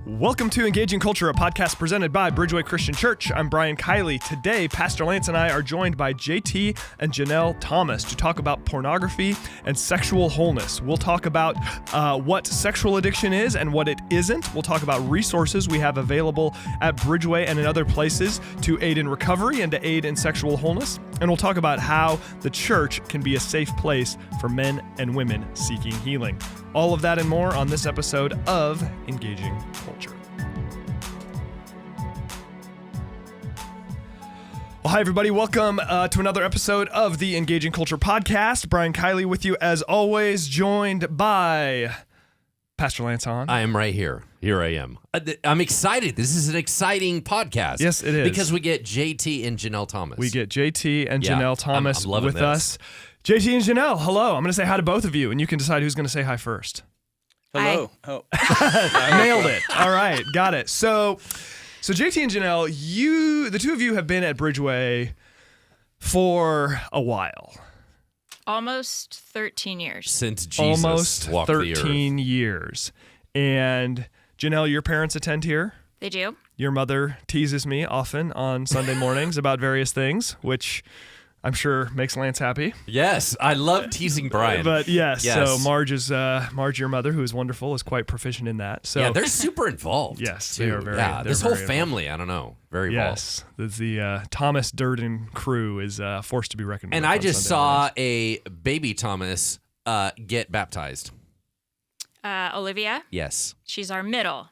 Welcome to Engaging Culture, a podcast presented by Bridgeway Christian Church. I'm Brian Kiley. Today, Pastor Lance and I are joined by JT and Janelle Thomas to talk about pornography and sexual wholeness. We'll talk about what sexual addiction is and what it isn't. We'll talk about resources we have available at Bridgeway and in other places to aid in recovery and to aid in sexual wholeness. And we'll talk about how the church can be a safe place for men and women seeking healing. All of that and more on this episode of Engaging Culture. Well, hi, everybody. Welcome to another episode of the Engaging Culture podcast. Brian Kiley with you, as always, joined by Pastor Lance Hahn. I am right here. Here I am. I'm excited. This is an exciting podcast. Yes, it is. Because we get JT and Janelle Thomas. We get JT and Janelle Thomas I'm loving with us. JT and Janelle, hello. I'm going to say hi to both of you, and you can decide who's going to say hi first. Hello. Hi. Oh. Nailed it. All right. Got it. So JT and Janelle, the two of you have been at Bridgeway for a while. Almost 13 years. Since Jesus walked the earth. 13 years. And Janelle, your parents attend here? They do. Your mother teases me often on Sunday mornings about various things, which I'm sure makes Lance happy. Yes, I love teasing Brian. But yes. So Marge, your mother, who is wonderful, is quite proficient in that. So yeah, they're super involved. Yes, too. they are very. Yeah, they're this very whole family, I don't know, very involved. Yes, the Thomas Durden crew is forced to be reckoned with. And I just Sunday saw mornings. a baby Thomas get baptized. Olivia, Yes. she's our middle.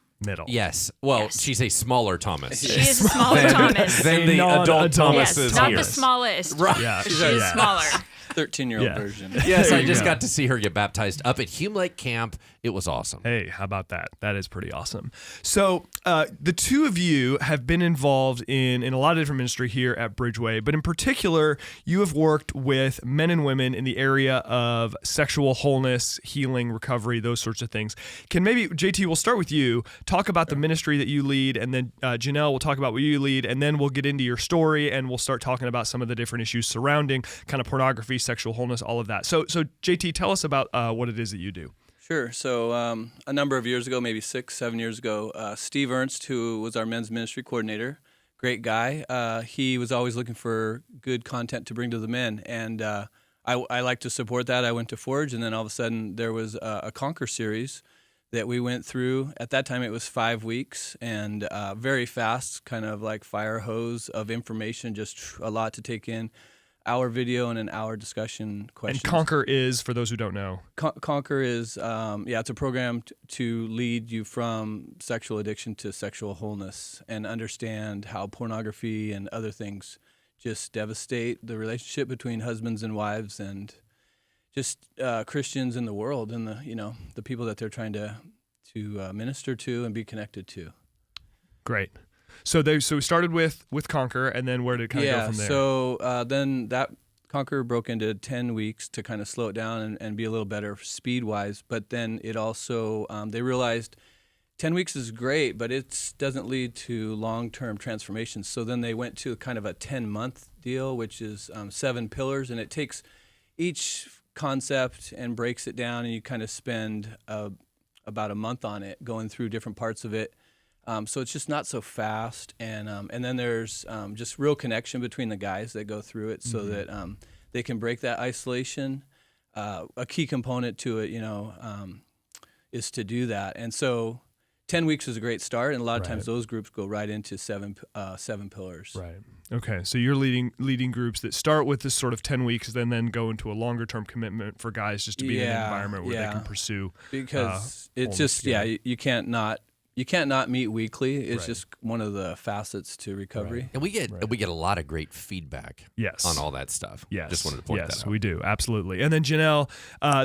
Yes. Well, Yes. she's a smaller Thomas. She is a smaller Thomas. Than the Not adult a Thomas Yes, is not here. the smallest. Right. Yeah, She's yeah. smaller. 13-year-old Yeah. version. Yes, There I you just go. got to see her get baptized up at Hume Lake Camp. It was awesome. Hey, how about that? That is pretty awesome. So the two of you have been involved in a lot of different ministry here at Bridgeway, but in particular, you have worked with men and women in the area of sexual wholeness, healing, recovery, those sorts of things. Can maybe, JT, we'll start with you, talk about the ministry that you lead, and then Janelle will talk about what you lead, and then we'll get into your story, and we'll start talking about some of the different issues surrounding kind of pornography, sexual wholeness, all of that. So JT, tell us about what it is that you do. Sure. So a number of years ago, maybe 6-7 years ago, Steve Ernst, who was our men's ministry coordinator, great guy, he was always looking for good content to bring to the men. And I like to support that. I went to Forge, and then all of a sudden there was a Conquer series that we went through. At that time, it was 5 weeks and very fast, kind of like fire hose of information, just a lot to take in. Hour video and an hour discussion questions. And Conquer is, for those who don't know. Conquer is, it's a program to lead you from sexual addiction to sexual wholeness and understand how pornography and other things just devastate the relationship between husbands and wives and just Christians in the world and the people that they're trying to minister to and be connected to. Great. So we started with Conquer, and then where did it kind of go from there? So then that Conquer broke into 10 weeks to kind of slow it down and be a little better speed-wise. But then it also, they realized 10 weeks is great, but it doesn't lead to long-term transformations. So then they went to kind of a 10-month deal, which is 7 pillars, and it takes each concept and breaks it down, and you kind of spend about a month on it, going through different parts of it. So it's just not so fast, and then there's just real connection between the guys that go through it, so that they can break that isolation. A key component to it, is to do that. And so 10 weeks is a great start, and a lot of times those groups go right into seven pillars. Right. Okay. So you're leading groups that start with this sort of 10 weeks, then go into a longer term commitment for guys just to be in an environment where they can pursue. Because it's just you can't not meet weekly. It's just one of the facets to recovery. And we get a lot of great feedback on all that stuff. Yes. Just wanted to point that out. Yes, we do. Absolutely. And then Janelle,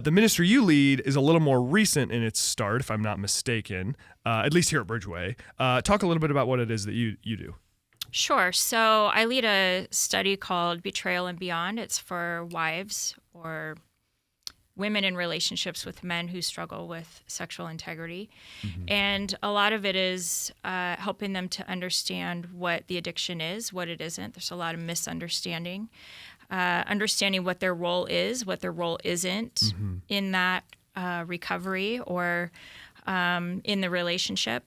the ministry you lead is a little more recent in its start, if I'm not mistaken, at least here at Bridgeway. Talk a little bit about what it is that you do. Sure. So I lead a study called Betrayal and Beyond. It's for wives or women in relationships with men who struggle with sexual integrity. Mm-hmm. And a lot of it is helping them to understand what the addiction is, what it isn't. There's a lot of misunderstanding. Understanding what their role is, what their role isn't in that recovery or in the relationship.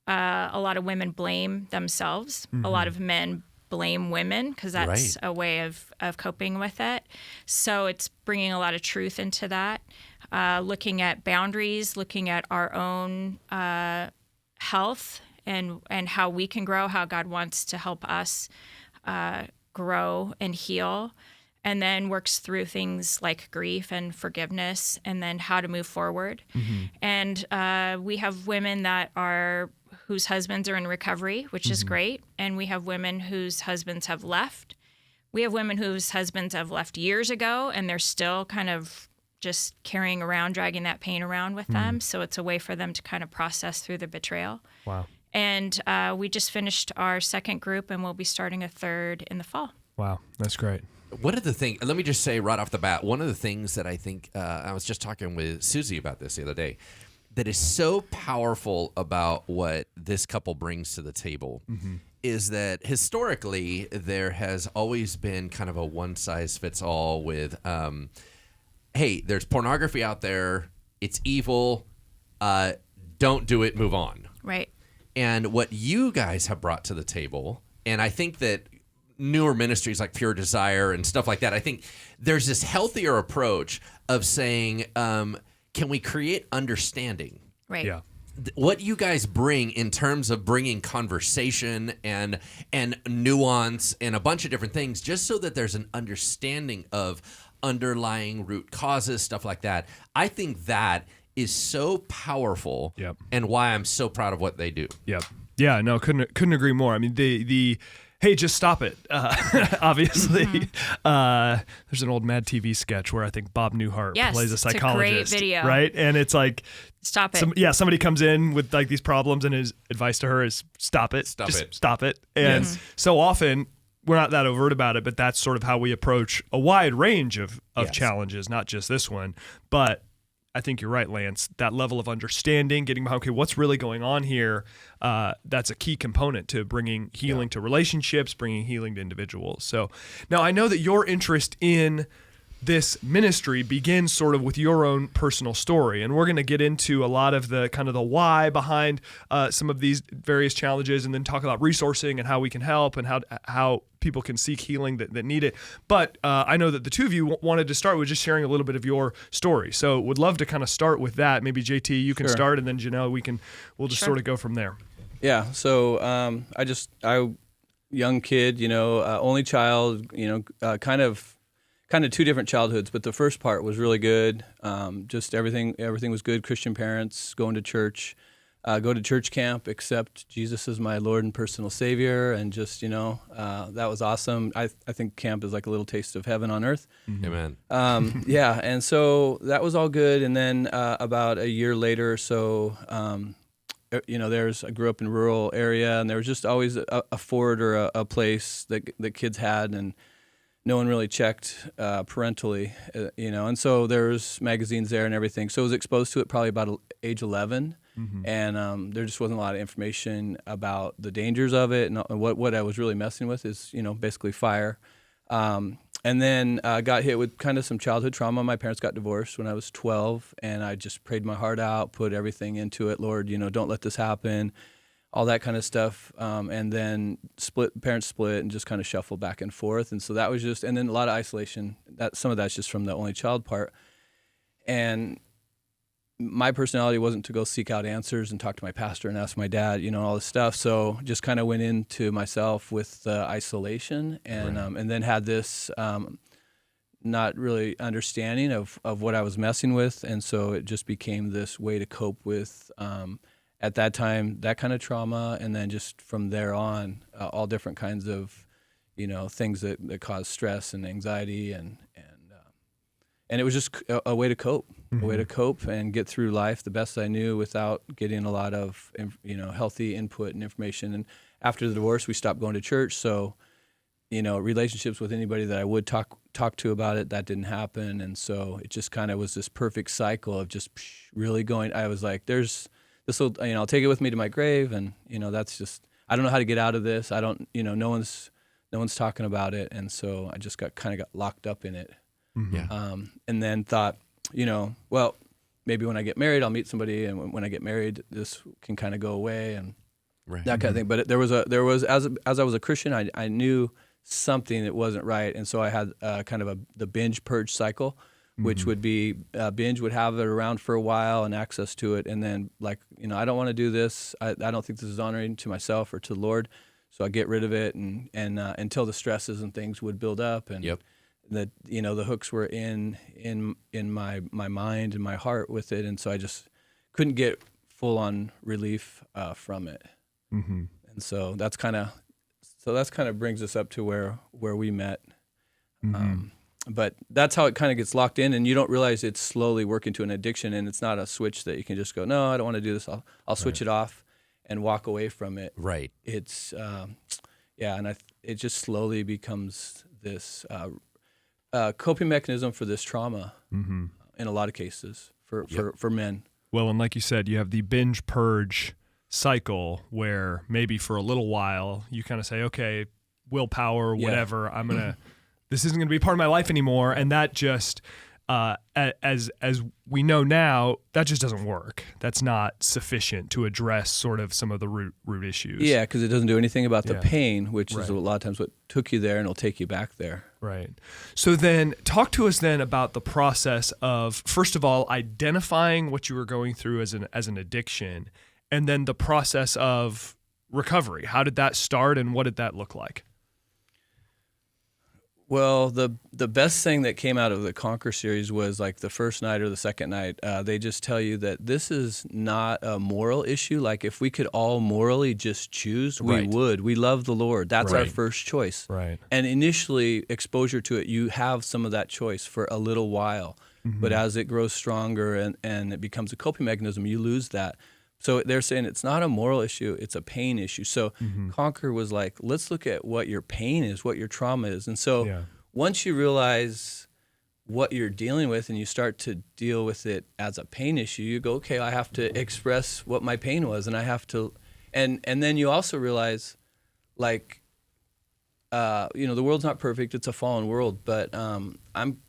A lot of women blame themselves. A lot of men blame women because that's a way of coping with it. So it's bringing a lot of truth into that. Looking at boundaries, looking at our own health and how we can grow, how God wants to help us grow and heal, and then works through things like grief and forgiveness, and then how to move forward. And we have women whose husbands are in recovery, which is great, and we have women whose husbands have left. We have women whose husbands have left years ago, and they're still kind of just carrying around, dragging that pain around with them. So it's a way for them to kind of process through the betrayal. Wow. And we just finished our second group, and we'll be starting a third in the fall. Wow. That's great. One of the things, let me just say right off the bat, one of the things that I think, I was just talking with Susie about this the other day, that is so powerful about what this couple brings to the table is that historically there has always been kind of a one-size-fits-all with, hey, there's pornography out there, it's evil, don't do it, move on. Right. And what you guys have brought to the table, and I think that newer ministries like Pure Desire and stuff like that, I think there's this healthier approach of saying, can we create understanding? Right. Yeah. What you guys bring in terms of bringing conversation and nuance and a bunch of different things, just so that there's an understanding of underlying root causes, stuff like that. I think that is so powerful. Yep. And why I'm so proud of what they do. Yep. Yeah, no, couldn't agree more. I mean, the hey, just stop it. Obviously, there's an old Mad TV sketch where I think Bob Newhart plays a psychologist. It's a great video. Right? And it's like, stop it. Somebody comes in with like these problems, and his advice to her is stop it. Stop it. And so often we're not that overt about it, but that's sort of how we approach a wide range of challenges, not just this one. But I think you're right, Lance. That level of understanding, getting behind, okay, what's really going on here, that's a key component to bringing healing to relationships, bringing healing to individuals. So now I know that your interest in this ministry begins sort of with your own personal story, and we're going to get into a lot of the kind of the why behind some of these various challenges, and then talk about resourcing and how we can help and how people can seek healing that need it. But I know that the two of you wanted to start with just sharing a little bit of your story. So would love to kind of start with that. Maybe JT, you can start, and then Janelle, we'll just sort of go from there. Yeah. So I young kid, only child, kind of two different childhoods, but the first part was really good. Just everything was good. Christian parents, going to church, go to church camp, accept Jesus as my Lord and personal Savior, and just that was awesome. I think camp is like a little taste of heaven on earth. Amen. Yeah, and so that was all good. And then about a year later or so, I grew up in a rural area, and there was just always a fort or a place that kids had, and no one really checked parentally, and so there's magazines there and everything. So I was exposed to it probably about age 11, and there just wasn't a lot of information about the dangers of it, and what I was really messing with is, basically fire. And then I got hit with kind of some childhood trauma. My parents got divorced when I was 12, and I just prayed my heart out, put everything into it. Lord, don't let this happen. All that kind of stuff, and then parents split, and just kind of shuffled back and forth, and so that was just, and then a lot of isolation. Some of that's just from the only child part, and my personality wasn't to go seek out answers and talk to my pastor and ask my dad, all this stuff. So just kind of went into myself with isolation, and then had this not really understanding of what I was messing with, and so it just became this way to cope with. At that time, that kind of trauma, and then just from there on, all different kinds of, things that cause stress and anxiety, and it was just a way to cope, and get through life the best I knew without getting a lot of, healthy input and information. And after the divorce, we stopped going to church, so, relationships with anybody that I would talk to about it, that didn't happen, and so it just kind of was this perfect cycle of just really going. I was like, I'll take it with me to my grave, and that's just, I don't know how to get out of this. I don't, no one's talking about it, and so I just got locked up in it. Yeah. And then thought, well, maybe when I get married, I'll meet somebody, and when I get married, this can kind of go away. And Right. that kind of thing. But there was as I was a Christian, I knew something that wasn't right, and so I had kind of the binge purge cycle, which would be binge would have it around for a while and access to it, and then I don't want to do this. I don't think this is honoring to myself or to the Lord, so I get rid of it, and until the stresses and things would build up, and that the hooks were in my mind and my heart with it, and so I just couldn't get full on relief from it. And so that's kind of brings us up to where we met. But that's how it kind of gets locked in, and you don't realize it's slowly working to an addiction, and it's not a switch that you can just go, no, I don't want to do this. I'll switch it off and walk away from it. Right. It's it just slowly becomes this coping mechanism for this trauma in a lot of cases for men. Well, and like you said, you have the binge purge cycle where maybe for a little while you kind of say, okay, willpower, whatever, this isn't going to be part of my life anymore. And that just, as we know now, that just doesn't work. That's not sufficient to address sort of some of the root issues. Yeah, because it doesn't do anything about the pain, which is a lot of times what took you there, and it'll take you back there. Right. So then talk to us then about the process of, first of all, identifying what you were going through as an addiction, and then the process of recovery. How did that start, and what did that look like? Well, the best thing that came out of the Conquer series was like the first night or the second night, they just tell you that this is not a moral issue. Like if we could all morally just choose, we would. We love the Lord. That's our first choice. Right. And initially, exposure to it, you have some of that choice for a little while. But as it grows stronger and it becomes a coping mechanism, you lose that. So they're saying it's not a moral issue, it's a pain issue. So Conquer was like, let's look at what your pain is, what your trauma is. And so once you realize what you're dealing with and you start to deal with it as a pain issue, you go, okay, I have to express what my pain was, and I have to, and then you also realize, like, the world's not perfect, it's a fallen world, but I'm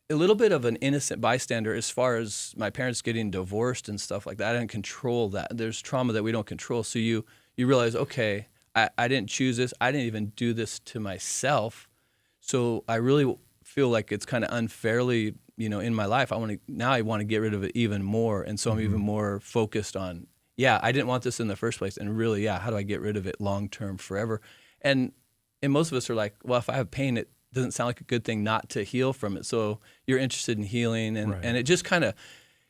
a little bit of an innocent bystander as far as my parents getting divorced and stuff like that. I didn't control that. There's trauma that we don't control. So you realize, okay, I didn't choose this. I didn't even do this to myself. So I really feel like it's kind of unfairly, in my life. I want to get rid of it even more. And so I'm even more focused on, I didn't want this in the first place. And really, how do I get rid of it long-term forever? And most of us are like, well, if I have pain, it doesn't sound like a good thing not to heal from it. So you're interested in healing, and it just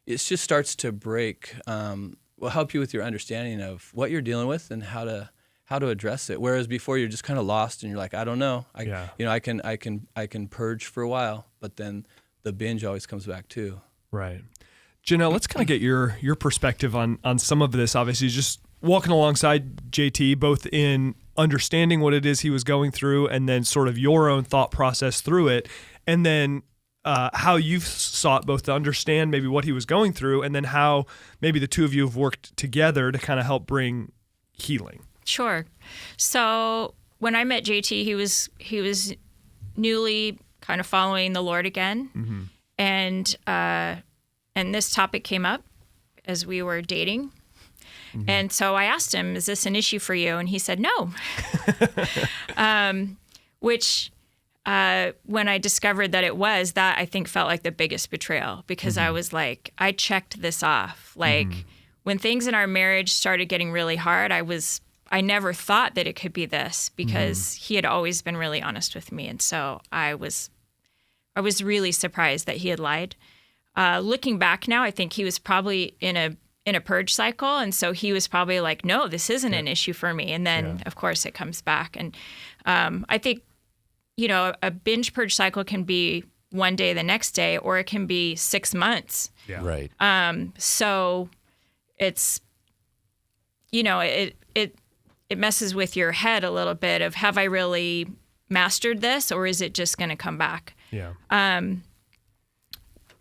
just starts to break. Will help you with your understanding of what you're dealing with and how to address it. Whereas before you're just kind of lost and you're like, I don't know. I can purge for a while, but then the binge always comes back too. Right. Janelle, let's kind of get your perspective on some of this. Obviously, just walking alongside JT, both in understanding what it is he was going through and then sort of your own thought process through it, and then how you've sought both to understand maybe what he was going through and then how maybe the two of you have worked together to kind of help bring healing. Sure. So when I met JT, he was newly kind of following the Lord again, and this topic came up as we were dating. And so I asked him, is this an issue for you? And he said, no. Which, when I discovered that it was, that I think felt like the biggest betrayal, because I was like, I checked this off. Like when things in our marriage started getting really hard, I never thought that it could be this, because he had always been really honest with me. And so I was really surprised that he had lied. Looking back now, I think he was probably in a purge cycle. And so he was probably like, no, this isn't an issue for me. And then of course it comes back. And I think, a binge purge cycle can be one day, the next day, or it can be 6 months. Yeah. Right. So it's, it messes with your head a little bit of, have I really mastered this, or is it just going to come back? Yeah.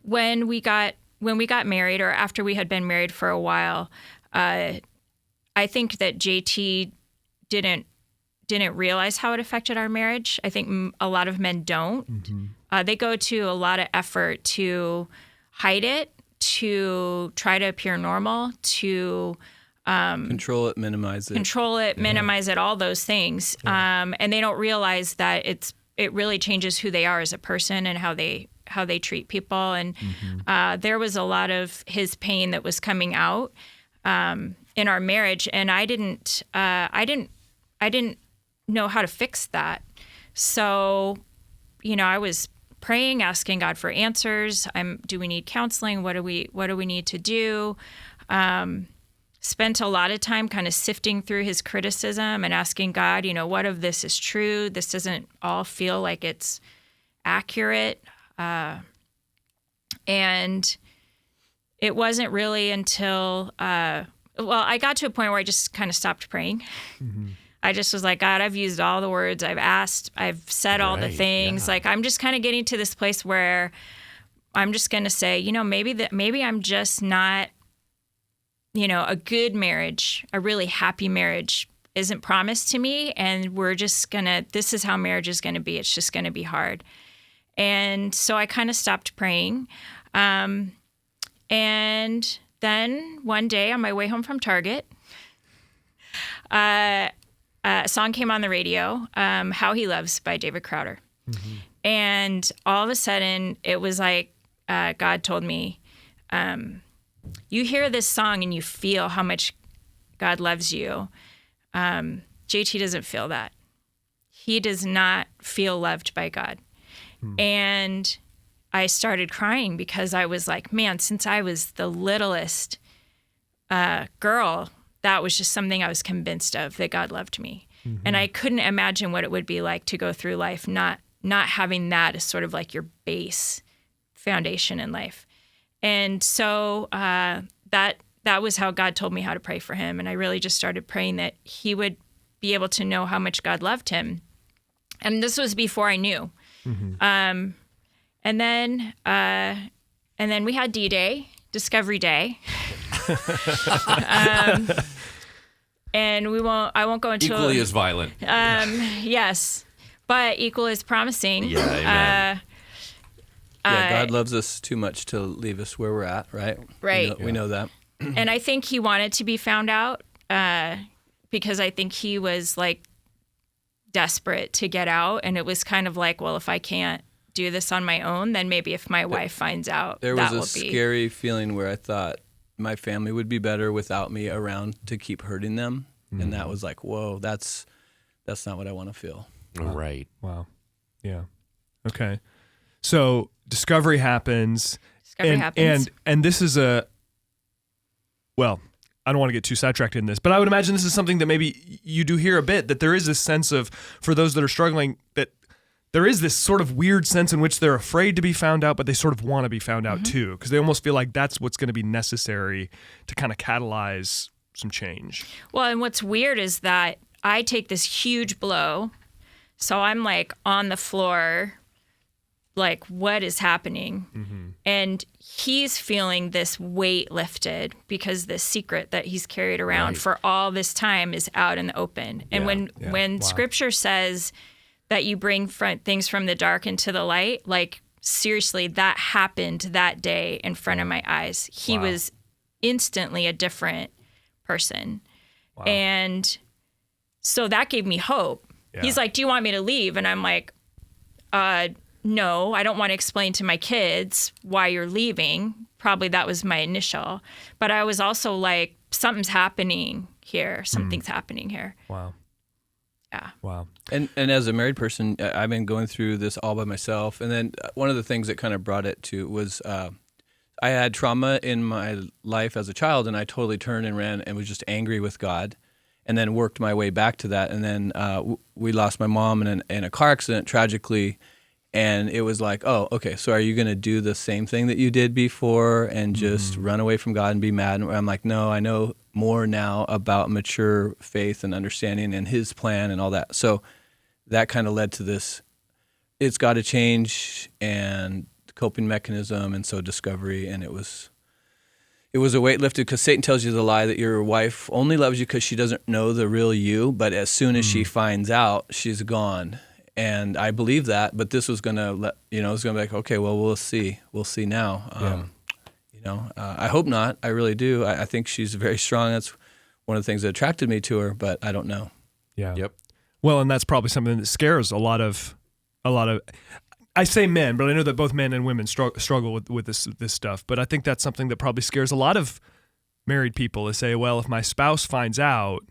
When we got married, or after we had been married for a while, I think that JT didn't realize how it affected our marriage. I think a lot of men don't. They go to a lot of effort to hide it, to try to appear normal, to Control it, minimize it. Minimize it, all those things. And they don't realize that it really changes who they are as a person and how they treat people. And there was a lot of his pain that was coming out in our marriage, and I didn't know how to fix that. So, I was praying, asking God for answers. Do we need counseling? What do we need to do? Spent a lot of time kind of sifting through his criticism and asking God, what of this is true? This doesn't all feel like it's accurate. And it wasn't really until, I got to a point where I just kind of stopped praying. Mm-hmm. I just was like, God, I've used all the words I've asked. I've said all the things. Yeah. Like, I'm just kind of getting to this place where I'm just going to say, maybe I'm just not, a good marriage, a really happy marriage isn't promised to me. And this is how marriage is going to be. It's just going to be hard. And so I kind of stopped praying. And then one day on my way home from Target, a song came on the radio, How He Loves by David Crowder. Mm-hmm. And all of a sudden it was like, God told me, you hear this song and you feel how much God loves you. JT doesn't feel that. He does not feel loved by God. And I started crying because I was like, man, since I was the littlest girl, that was just something I was convinced of, that God loved me. Mm-hmm. And I couldn't imagine what it would be like to go through life not having that as sort of like your base foundation in life. And so that was how God told me how to pray for him. And I really just started praying that he would be able to know how much God loved him. And this was before I knew. Mm-hmm. And then we had D-Day, Discovery Day. And I won't go into equally as violent. Yes, but equal as promising. Yeah, amen. God loves us too much to leave us where we're at, right? Right. We know that. And I think he wanted to be found out because I think he was like desperate to get out. And it was kind of like, well, if I can't do this on my own, then maybe if my wife finds out, there was a scary feeling where I thought my family would be better without me around to keep hurting them. Mm-hmm. And that was like, whoa, that's not what I want to feel. Right. Wow. Yeah. Okay. So discovery happens. And this is I don't want to get too sidetracked in this, but I would imagine this is something that maybe you do hear a bit, that there is this sense of, for those that are struggling, that there is this sort of weird sense in which they're afraid to be found out, but they sort of want to be found out too, because they almost feel like that's what's going to be necessary to kind of catalyze some change. Well, and what's weird is that I take this huge blow, so I'm like on the floor, like, what is happening? Mm-hmm. And he's feeling this weight lifted because the secret that he's carried around for all this time is out in the open. And when Scripture says that you bring things from the dark into the light, like, seriously, that happened that day in front of my eyes. He was instantly a different person. Wow. And so that gave me hope. Yeah. He's like, do you want me to leave? And I'm like, no, I don't want to explain to my kids why you're leaving. Probably that was my initial. But I was also like, something's happening here. Something's happening here. Wow. Yeah. Wow. And as a married person, I've been going through this all by myself. And then one of the things that kind of brought it to was I had trauma in my life as a child, and I totally turned and ran and was just angry with God, and then worked my way back to that. And then we lost my mom in a car accident, tragically. And it was like, oh, okay, so are you going to do the same thing that you did before and just run away from God and be mad? And I'm like, no, I know more now about mature faith and understanding and his plan and all that. So that kind of led to this, it's got to change, and coping mechanism, and so discovery. And it was a weight lifted, because Satan tells you the lie that your wife only loves you because she doesn't know the real you, but as soon as she finds out, she's gone. And I believe that, but this was going to it's going to be like, okay, well, we'll see now. I hope not. I really do. I think she's very strong. That's one of the things that attracted me to her, but I don't know. Yeah. Yep. Well, and that's probably something that scares a lot of. I say men, but I know that both men and women struggle with this stuff. But I think that's something that probably scares a lot of married people, to say, well, if my spouse finds out,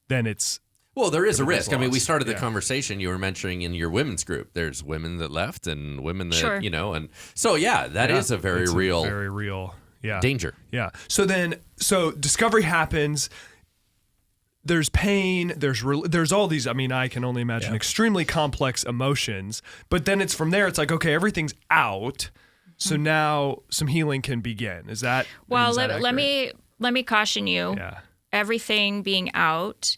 then it's. Well, there is a risk. I mean, we lost. started the conversation you were mentioning in your women's group. There's women that left and women that, Sure. and so, that is a very real danger. Yeah. So discovery happens. There's pain. There's all these. I mean, I can only imagine extremely complex emotions. But then it's from there. It's like, okay, everything's out. So now some healing can begin. Is that? Well, is that let me caution you. Yeah. Everything being out.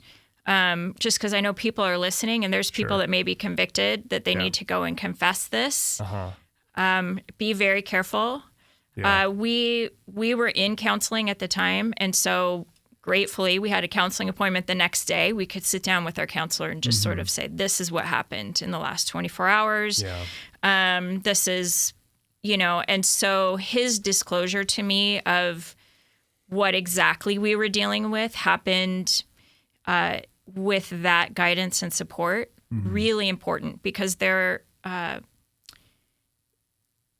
Just because I know people are listening, and there's people that may be convicted that they need to go and confess this. Be very careful. Yeah. We were in counseling at the time, and so gratefully we had a counseling appointment the next day. We could sit down with our counselor and just sort of say, this is what happened in the last 24 hours. Yeah. This is, and so his disclosure to me of what exactly we were dealing with happened with that guidance and support. Really important, because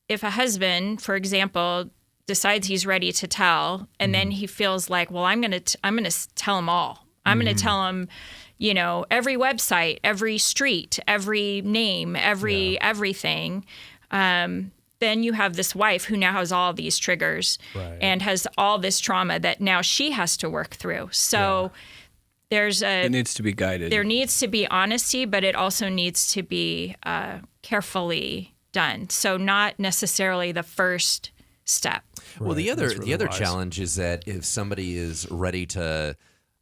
if a husband, for example, decides he's ready to tell, and then he feels like, well, I'm going to tell him all. I'm going to tell him, every website, every street, every name, everything. Then you have this wife who now has all these triggers and has all this trauma that now she has to work through. So it needs to be guided. There needs to be honesty, but it also needs to be carefully done. So not necessarily the first step. Well, the other wise. challenge is that if somebody is ready to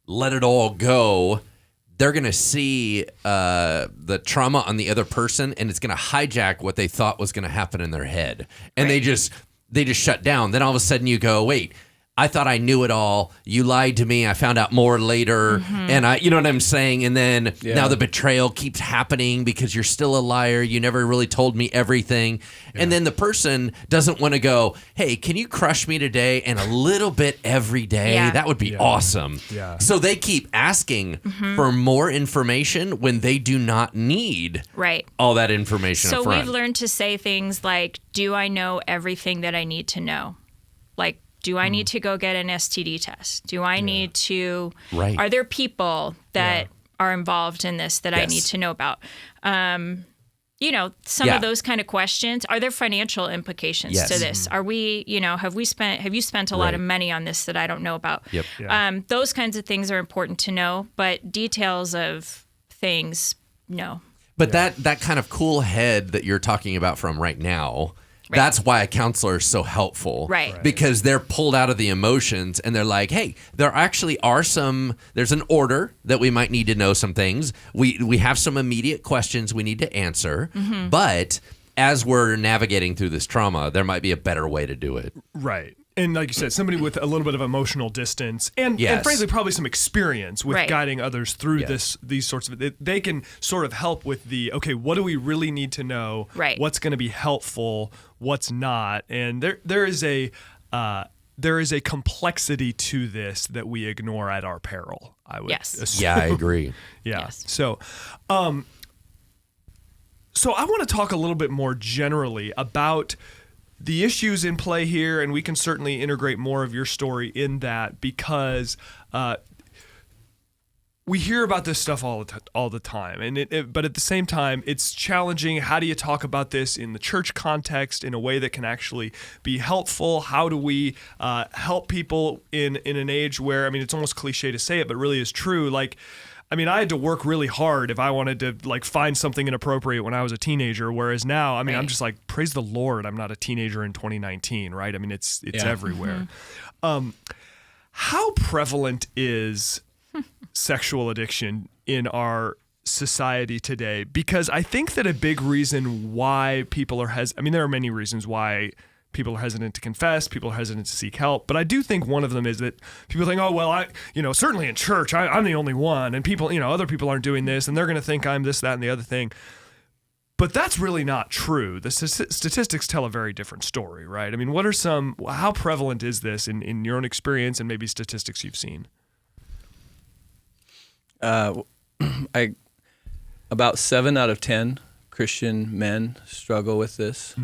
let it all go, they're going to see the trauma on the other person, and it's going to hijack what they thought was going to happen in their head, and they just shut down. Then all of a sudden you go, wait, I thought I knew it all. You lied to me. I found out more later. And you know what I'm saying? And then now the betrayal keeps happening because you're still a liar. You never really told me everything. And then the person doesn't want to go, hey, can you crush me today and a little bit every day? Yeah. That would be awesome. Yeah. So they keep asking for more information when they do not need all that information So up front. we've learned to say things like, do I know everything that I need to know? Like, do I need to go get an STD test? Do I need to, are there people that are involved in this that I need to know about? Some of those kind of questions. Are there financial implications to this? Are we, have you spent a lot of money on this that I don't know about? Yep. Yeah. Those kinds of things are important to know, but details of things, no. But that kind of cool head that you're talking about from right now, that's why a counselor is so helpful. Right. Because they're pulled out of the emotions and they're like, hey, there actually are there's an order that we might need to know some things. We have some immediate questions we need to answer. But as we're navigating through this trauma, there might be a better way to do it. Right. And like you said, somebody with a little bit of emotional distance and frankly probably some experience with guiding others through these sorts of, they can sort of help with the, okay, what do we really need to know? Right. What's going to be helpful? What's not? And there is a complexity to this that we ignore at our peril, I would assume. Yeah, I agree. Yeah. Yes. So I want to talk a little bit more generally about the issues in play here, and we can certainly integrate more of your story in that because we hear about this stuff all the time, and but at the same time, it's challenging. How do you talk about this in the church context in a way that can actually be helpful? How do we help people in an age where, I mean, it's almost cliche to say it, but really is true. Like, I mean, I had to work really hard if I wanted to find something inappropriate when I was a teenager. Whereas now, I mean, I'm just like, praise the Lord, I'm not a teenager in 2019, right? I mean, it's everywhere. How prevalent is sexual addiction in our society today? Because I think that a big reason why people are there are many reasons why people are hesitant to confess, people are hesitant to seek help. But I do think one of them is that people think, oh, well, certainly in church, I'm the only one. And people, other people aren't doing this and they're going to think I'm this, that, and the other thing. But that's really not true. The statistics tell a very different story, right? I mean, how prevalent is this in your own experience and maybe statistics you've seen? About 7 out of 10 Christian men struggle with this,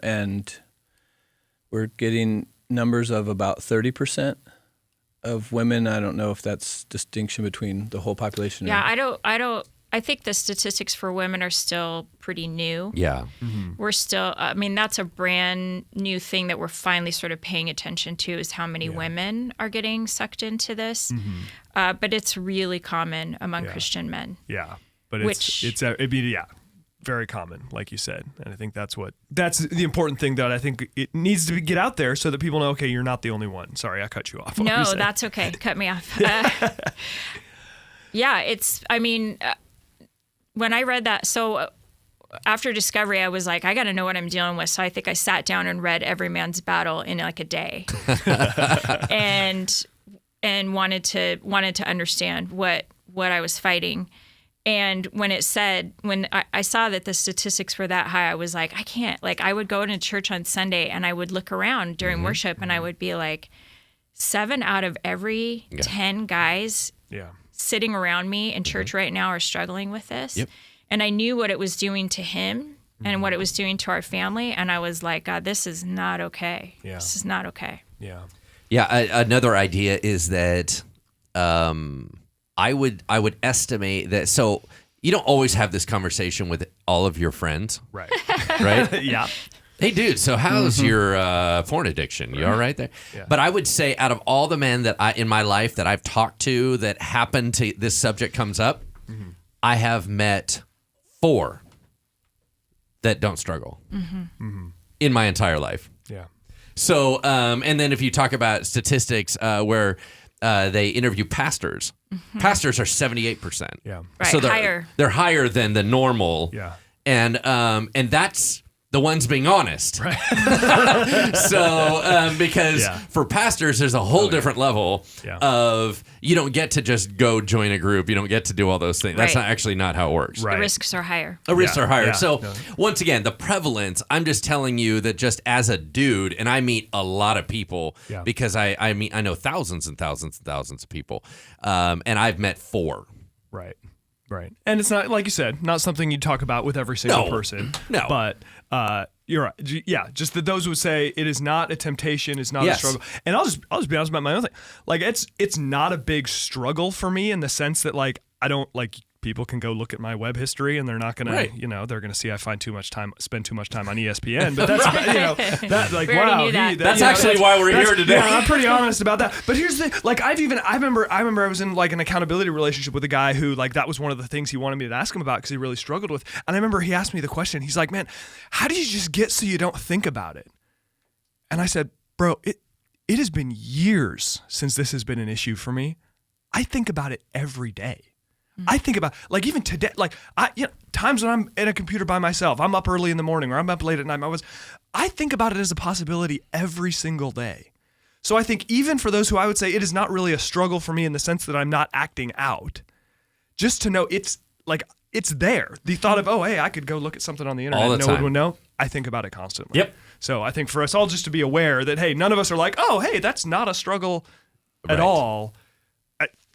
and we're getting numbers of about 30% of women. I don't know if that's distinction between the whole population. Yeah, I think the statistics for women are still pretty new. Yeah. We're still, I mean, that's a brand new thing that we're finally sort of paying attention to, is how many women are getting sucked into this. But it's really common among Christian men. Yeah. But it'd be very common, like you said. And I think that's the important thing that I think it needs to get out there so that people know, okay, you're not the only one. Sorry, I cut you off. No, that's okay. Cut me off. When I read that, so after Discovery, I was like, I got to know what I'm dealing with. So I think I sat down and read Every Man's Battle in like a day, and wanted to understand what I was fighting. And when I saw that the statistics were that high, I was like, I can't. Like, I would go into church on Sunday and I would look around during worship and I would be like, 7 out of every 10 guys sitting around me in church right now are struggling with this. Yep. And I knew what it was doing to him and what it was doing to our family. And I was like, God, this is not okay. Yeah. This is not okay. Yeah. Yeah. Another idea is that I would estimate that. So you don't always have this conversation with all of your friends. Right. Right? Yeah. Hey, dude, so how's your porn addiction? You all right there? Yeah. But I would say out of all the men that in my life that I've talked to that happen to this subject comes up, I have met 4 that don't struggle in my entire life. Yeah. So, and then if you talk about statistics where they interview pastors, pastors are 78%. Yeah. Right, So higher. they're higher than the normal. Yeah. And that's the ones being honest. Right. So, because Yeah. for pastors, there's a whole different level Yeah. of, you don't get to just go join a group. You don't get to do all those things. That's Right. not how it works. Right. The risks are higher. The risks Yeah, are higher. yeah, So no. once again, the prevalence, I'm just telling you that just as a dude, and I meet a lot of people Yeah. because I know thousands and thousands and thousands of people. And I've met 4. Right. Right. And it's not, like you said, not something you talk about with every single No. person. No. But you're right. Yeah. Just that those would say it is not a temptation, it's not a Yes. struggle. And I'll just be honest about my own thing. Like, it's not a big struggle for me in the sense that, like, I don't, like, people can go look at my web history and they're not going Right. to, they're going to see I spend too much time on ESPN. But that's, that, like, We already wow. knew that. That's actually why we're here today. Yeah, I'm pretty honest about that. But here's the thing. Like, I remember I was in, like, an accountability relationship with a guy who, like, that was one of the things he wanted me to ask him about because he really struggled with. And I remember he asked me the question. He's like, man, how do you just get so you don't think about it? And I said, bro, it has been years since this has been an issue for me. I think about it every day. I think about, like, even today, like, times when I'm at a computer by myself, I'm up early in the morning or I'm up late at night. I think about it as a possibility every single day. So I think even for those who I would say it is not really a struggle for me in the sense that I'm not acting out, just to know it's there. The thought of, oh, hey, I could go look at something on the internet All the and no one time. would know. I think about it constantly. Yep. So I think for us all just to be aware that, hey, none of us are like, oh, hey, that's not a struggle at Right. all.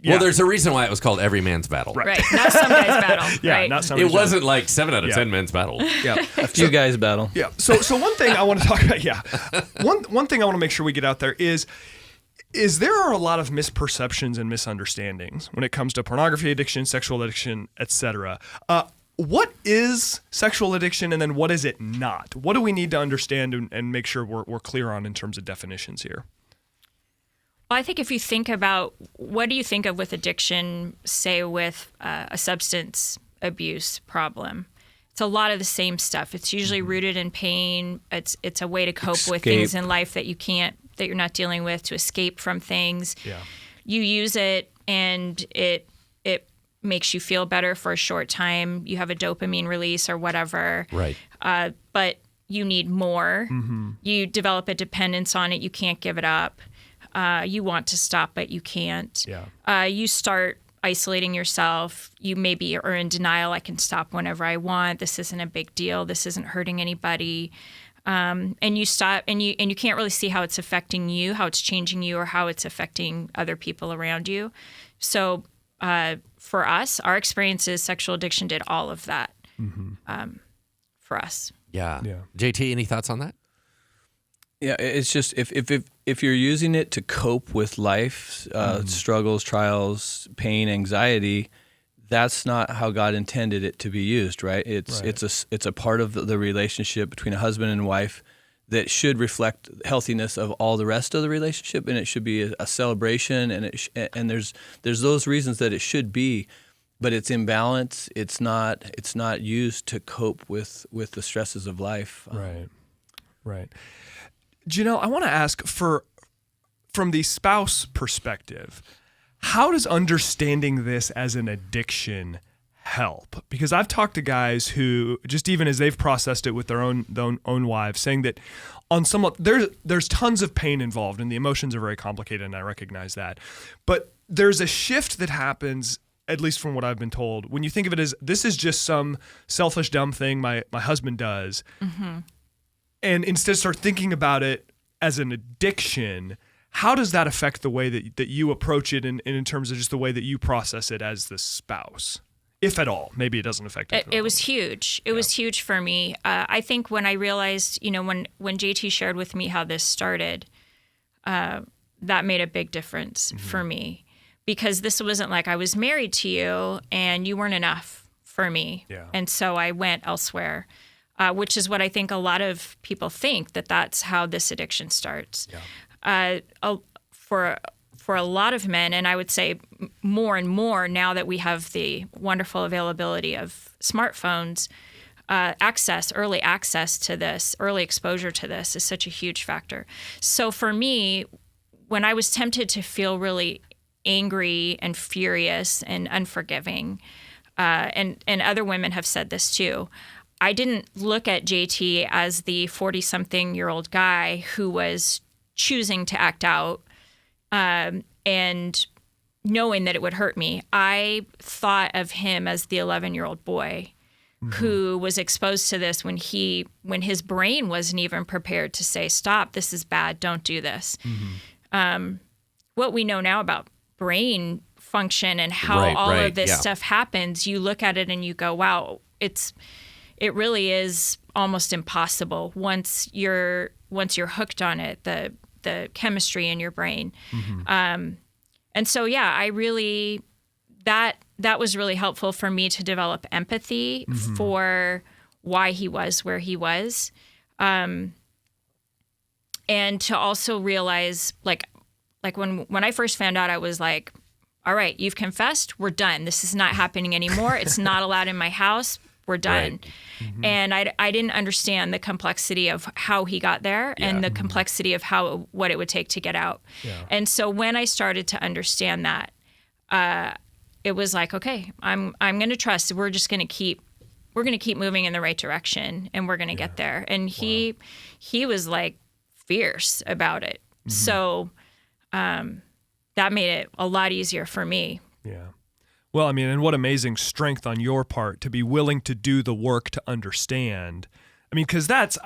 Well, there's a reason why it was called Every Man's Battle. Right. Not some guy's battle. Yeah, right. not some. It wasn't like 7 out of Yeah. 10 men's battle. Yeah. A few guys battle. Yeah. So one thing I want to talk about, one thing I want to make sure we get out there is there are a lot of misperceptions and misunderstandings when it comes to pornography addiction, sexual addiction, etc. What is sexual addiction, and then what is it not? What do we need to understand and make sure we're clear on in terms of definitions here? Well, I think if you think about what do you think of with addiction, say with a substance abuse problem, it's a lot of the same stuff. It's usually rooted in pain. It's a way to cope with things in life that you're not dealing with, to escape from things. Yeah. You use it and it makes you feel better for a short time. You have a dopamine release or whatever. Right. But you need more. You develop a dependence on it. You can't give it up. You want to stop, but you can't. Yeah. You start isolating yourself. You maybe are in denial. I can stop whenever I want. This isn't a big deal. This isn't hurting anybody. And you stop, and you can't really see how it's affecting you, how it's changing you, or how it's affecting other people around you. So for us, our experiences, sexual addiction did all of that for us. Yeah. Yeah. JT, any thoughts on that? Yeah, it's just if you're using it to cope with life, struggles, trials, pain, anxiety, that's not how God intended it to be used, right? It's a part of the relationship between a husband and wife that should reflect healthiness of all the rest of the relationship, and it should be a celebration, and there's those reasons that it should be, but it's imbalance. It's not used to cope with the stresses of life. Right. Janelle, I want to ask from the spouse perspective, how does understanding this as an addiction help? Because I've talked to guys who, just even as they've processed it with their own wives, saying that on somewhat there's tons of pain involved and the emotions are very complicated, and I recognize that. But there's a shift that happens, at least from what I've been told, when you think of it as this is just some selfish, dumb thing my husband does. Mm-hmm. And instead start thinking about it as an addiction. How does that affect the way that you approach it and in terms of just the way that you process it as the spouse? If at all. Maybe it doesn't affect it. It was huge. It was huge for me. I think when I realized, when JT shared with me how this started, that made a big difference for me. Because this wasn't like I was married to you and you weren't enough for me. Yeah. And so I went elsewhere. Which is what I think a lot of people think, that's how this addiction starts. Yeah. For a lot of men, and I would say more and more now that we have the wonderful availability of smartphones, early access to this, early exposure to this is such a huge factor. So for me, when I was tempted to feel really angry and furious and unforgiving, and other women have said this too, I didn't look at JT as the 40-something-year-old guy who was choosing to act out and knowing that it would hurt me. I thought of him as the 11-year-old boy who was exposed to this when his brain wasn't even prepared to say, stop, this is bad, don't do this. What we know now about brain function and how all of this stuff happens, you look at it and you go, wow, it really is almost impossible once you're hooked on it, the chemistry in your brain. And so, I really, that was really helpful for me to develop empathy for why he was where he was. And to also realize, like when I first found out, I was like, all right, you've confessed, we're done. This is not happening anymore. It's not allowed in my house. We're done. Right. And I didn't understand the complexity of how he got there and the complexity of what it would take to get out. Yeah. And so when I started to understand that, it was like, okay, I'm going to trust. We're going to keep moving in the right direction, and we're going to get there. And he was like fierce about it. So that made it a lot easier for me. Yeah. Well, I mean, and what amazing strength on your part to be willing to do the work to understand. I mean, because that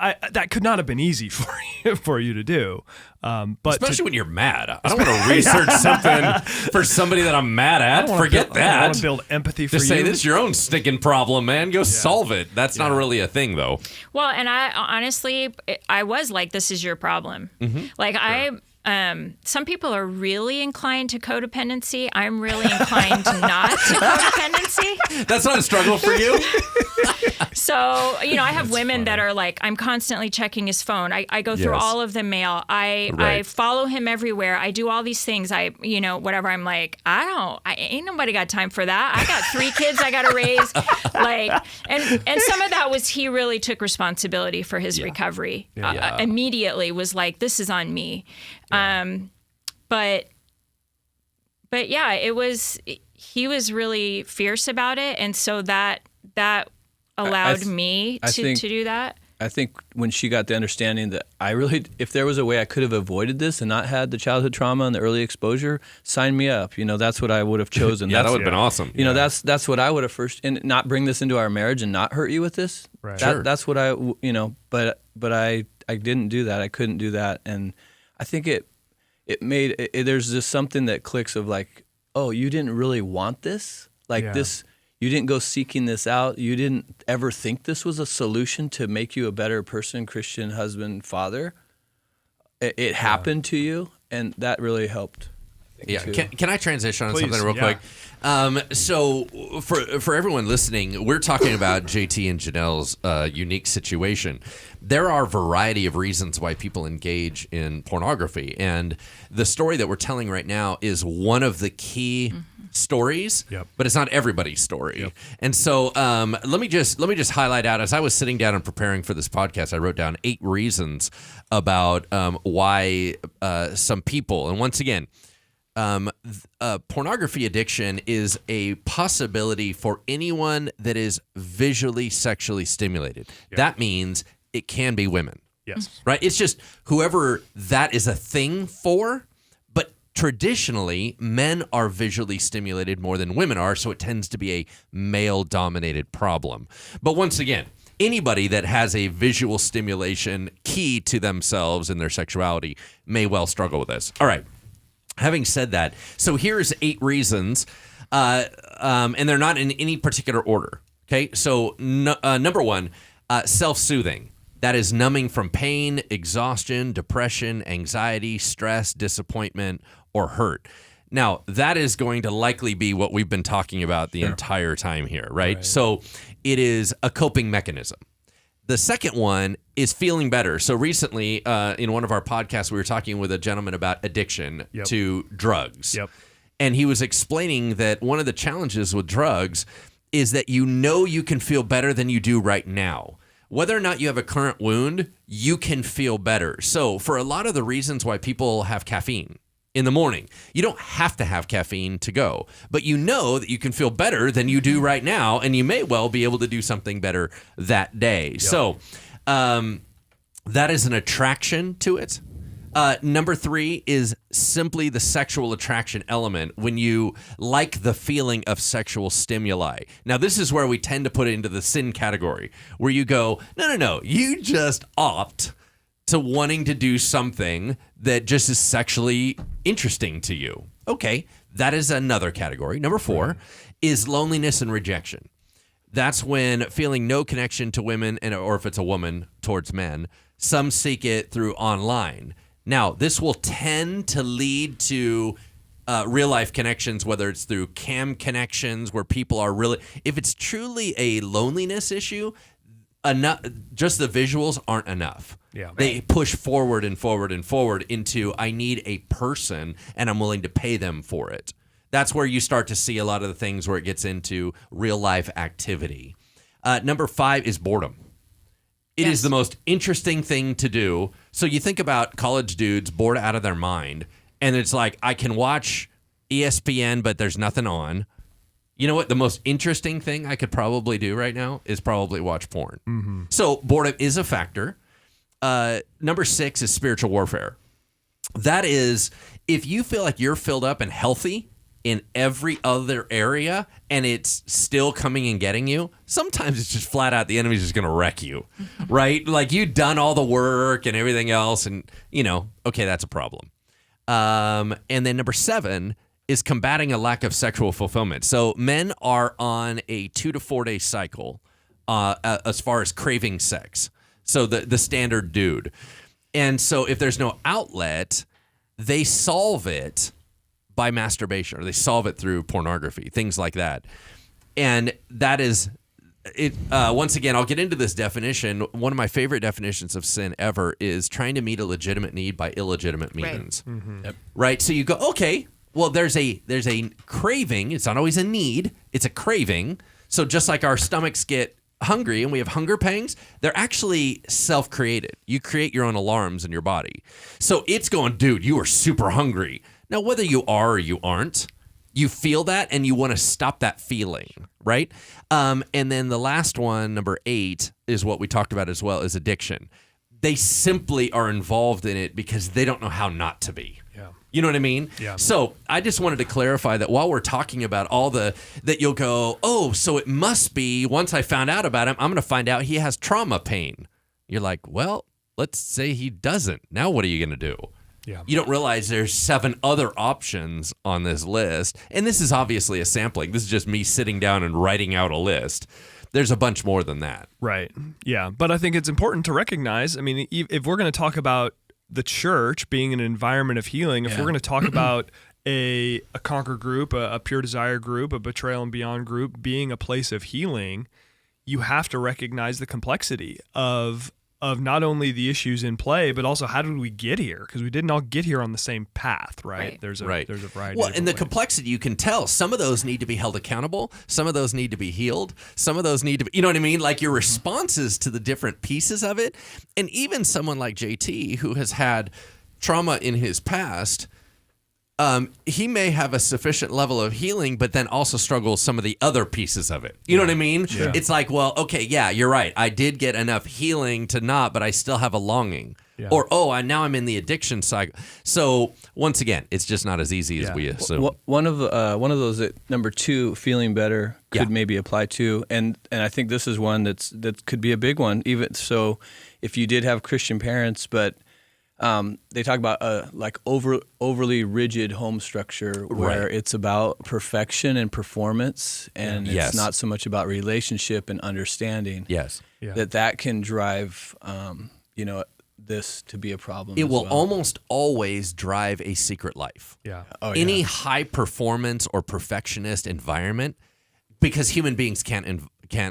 could not have been easy for you to do. But especially when you're mad. I don't want to research something for somebody that I'm mad at. Forget that. I want to build empathy for you. Just say, this is your own stinking problem, man. Go solve it. That's not really a thing, though. Well, and I honestly, I was like, this is your problem. Like, sure. Some people are really inclined to codependency. I'm really inclined not to codependency. That's not a struggle for you? So, I have women that are like, I'm constantly checking his phone. I go through all of the mail. I follow him everywhere. I do all these things. Whatever. I'm like, ain't nobody got time for that. I got 3 kids I got to raise. And some of that was he really took responsibility for his recovery. Immediately was like, this is on me. But yeah, he was really fierce about it. And so that allowed me to do that. I think when she got the understanding that if there was a way I could have avoided this and not had the childhood trauma and the early exposure, sign me up. That's what I would have chosen. That would have been awesome. That's what I would have first, and not bring this into our marriage and not hurt you with this. Right. That's what but I didn't do that. I couldn't do that. And I think it made, there's just something that clicks of like, oh, you didn't really want this? Like Yeah. this, you didn't go seeking this out. You didn't ever think this was a solution to make you a better person, Christian husband, father. It happened to you, and that really helped. Yeah, too. can I transition on Please, something real yeah. quick? So for everyone listening, we're talking about JT and Janelle's unique situation. There are a variety of reasons why people engage in pornography, and the story that we're telling right now is one of the key stories. Yep. But it's not everybody's story. Yep. And so let me just highlight out, as I was sitting down and preparing for this podcast, I wrote down 8 reasons about why some people, and once again, pornography addiction is a possibility for anyone that is visually sexually stimulated. That means it can be women, Yes. right? It's just whoever that is a thing for. But traditionally, men are visually stimulated more than women are, so it tends to be a male-dominated problem. But once again, anybody that has a visual stimulation key to themselves and their sexuality may well struggle with this. All right. Having said that, so here's 8 reasons, and they're not in any particular order. Okay, so number 1, self-soothing. That is numbing from pain, exhaustion, depression, anxiety, stress, disappointment, or hurt. Now, that is going to likely be what we've been talking about the entire time here, right? So it is a coping mechanism. The second one is feeling better. So recently, in one of our podcasts, we were talking with a gentleman about addiction to drugs. Yep. And he was explaining that one of the challenges with drugs is that you can feel better than you do right now. Whether or not you have a current wound, you can feel better. So for a lot of the reasons why people have caffeine in the morning, you don't have to have caffeine to go, but you know that you can feel better than you do right now, and you may well be able to do something better that day. Yep. So that is an attraction to it. Number 3 is simply the sexual attraction element when you like the feeling of sexual stimuli. Now, this is where we tend to put it into the sin category, where you go, no, you just opt to wanting to do something that just is sexually interesting to you. Okay, that is another category. Number 4 is loneliness and rejection. That's when feeling no connection to women, or if it's a woman, towards men. Some seek it through online. Now, this will tend to lead to real-life connections, whether it's through cam connections where people are really... If it's truly a loneliness issue, just the visuals aren't enough. Yeah. They push forward and forward and forward into, I need a person, and I'm willing to pay them for it. That's where you start to see a lot of the things where it gets into real-life activity. Number 5 is boredom. It is the most interesting thing to do. So you think about college dudes bored out of their mind, and it's like, I can watch ESPN, but there's nothing on. You know what? The most interesting thing I could probably do right now is probably watch porn. Mm-hmm. So boredom is a factor. Number 6 is spiritual warfare. That is, if you feel like you're filled up and healthy in every other area and it's still coming and getting you, sometimes it's just flat out the enemy's just going to wreck you, right? Like you've done all the work and everything else and, okay, that's a problem. And then number 7 is combating a lack of sexual fulfillment. So men are on a 2 to 4 day cycle as far as craving sex. So the standard dude. And so if there's no outlet, they solve it by masturbation, or they solve it through pornography, things like that. And that is it. Once again, I'll get into this definition. One of my favorite definitions of sin ever is trying to meet a legitimate need by illegitimate means. Right. Mm-hmm. Yep. Right? So you go, okay, well, there's a craving. It's not always a need. It's a craving. So just like our stomachs get hungry and we have hunger pangs, they're actually self-created. You create your own alarms in your body. So it's going, dude, you are super hungry. Now, whether you are or you aren't, you feel that and you want to stop that feeling, right? And then the last one, number 8, is what we talked about as well, is addiction. They simply are involved in it because they don't know how not to be. Yeah. You know what I mean? Yeah. So I just wanted to clarify that while we're talking about all that you'll go, oh, so it must be, once I found out about him, I'm going to find out he has trauma pain. You're like, well, let's say he doesn't. Now what are you going to do? Yeah. You don't realize there's 7 other options on this list. And this is obviously a sampling. This is just me sitting down and writing out a list. There's a bunch more than that. Right. Yeah. But I think it's important to recognize, I mean, if we're going to talk about the church being an environment of healing, if we're going to talk about a Conquer group, a Pure Desire group, a Betrayal and Beyond group being a place of healing, you have to recognize the complexity of not only the issues in play, but also how did we get here? Because we didn't all get here on the same path, right? There's a variety. Well, and the ways. complexity, you can tell some of those need to be held accountable. Some of those need to be healed. Some of those need to be, you know what I mean? Like your responses to the different pieces of it. And even someone like JT, who has had trauma in his past, he may have a sufficient level of healing, but then also struggle with some of the other pieces of it. You know what I mean? Yeah. It's like, well, okay, yeah, you're right. I did get enough healing to not, but I still have a longing. Yeah. Or, now I'm in the addiction cycle. So once again, it's just not as easy as we assume. One of those that number 2, feeling better, could maybe apply to, and I think this is one that could be a big one. Even so, if you did have Christian parents, but they talk about like overly rigid home structure where it's about perfection and performance, and it's not so much about relationship and understanding. Yes. Yeah. That can drive, this to be a problem. It as will well. almost always drive a secret life. Yeah. Oh, Any high performance or perfectionist environment, because human beings can't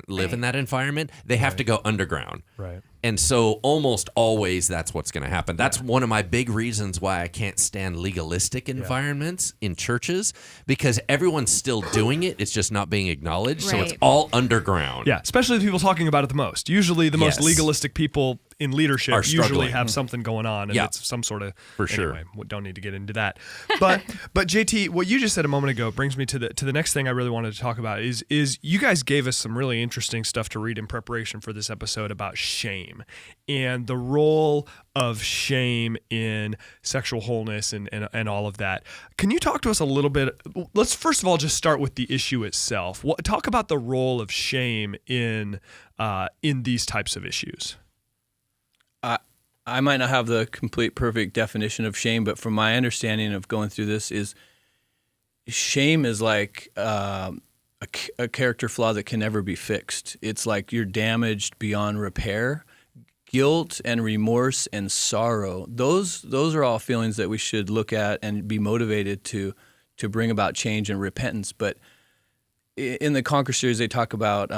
live in that environment, they have to go underground. Right. And so almost always that's what's going to happen. That's one of my big reasons why I can't stand legalistic environments in churches, because everyone's still doing it. It's just not being acknowledged. So it's Right. all underground. Yeah, especially the people talking about it the most. Usually the most Yes. legalistic people in leadership Are usually struggling. have something going on, and Yeah. it's some sort of For sure. Anyway, we don't need to get into that. But JT, what you just said a moment ago brings me to the next thing I really wanted to talk about is you guys gave us some really interesting stuff to read in preparation for this episode about shame and the role of shame in sexual wholeness and all of that. Can you talk to us a little bit? Let's first of all just start with the issue itself. Talk about the role of shame in these types of issues. I might not have the complete perfect definition of shame, but from my understanding of going through this is shame is like a character flaw that can never be fixed. It's like you're damaged beyond repair. Guilt and remorse and sorrow, those are all feelings that we should look at and be motivated to bring about change and repentance. But in the Conquer series, they talk about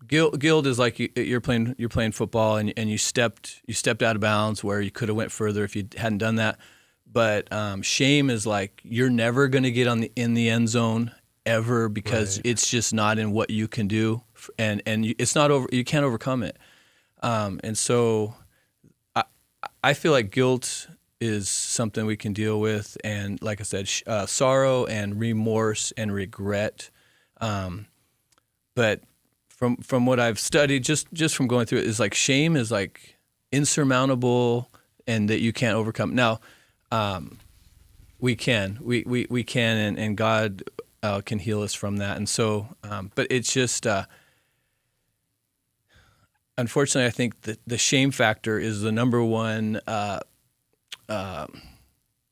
guilt is like you're playing football and you stepped out of bounds where you could have went further if you hadn't done that. But shame is like you're never going to get in the end zone ever, because it's just not in what you can do, and it's not over. You can't overcome it. And so I feel like guilt is something we can deal with, and like I said, sorrow and remorse and regret. But from what I've studied, just from going through it, is like shame is like insurmountable and that you can't overcome. Now, we can, and God can heal us from that. And so, but it's just. Unfortunately, I think that the shame factor is the number one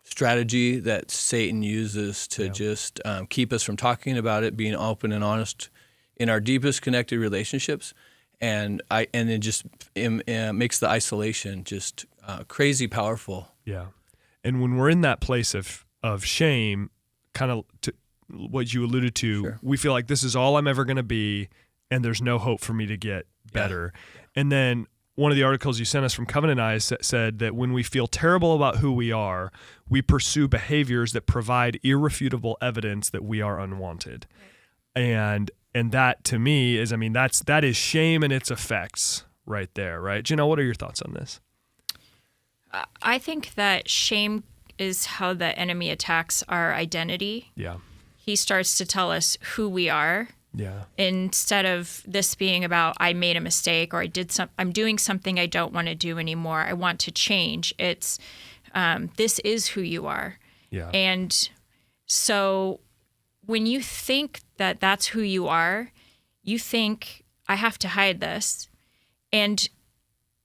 strategy that Satan uses to just keep us from talking about it, being open and honest in our deepest connected relationships, and it just makes the isolation just crazy powerful. Yeah, and when we're in that place of shame, kind of what you alluded to, Sure. we feel like this is all I'm ever going to be, and there's no hope for me to get better. And then one of the articles you sent us from Covenant Eyes said that when we feel terrible about who we are, we pursue behaviors that provide irrefutable evidence that we are unwanted. And that to me is, that is shame and its effects right there, right? Janelle, what are your thoughts on this? I think that shame is how the enemy attacks our identity. Yeah. He starts to tell us who we are. Yeah. Instead of this being about I made a mistake or I'm doing something I don't want to do anymore. I want to change. It's this is who you are. Yeah. And so when you think that that's who you are, you think I have to hide this. And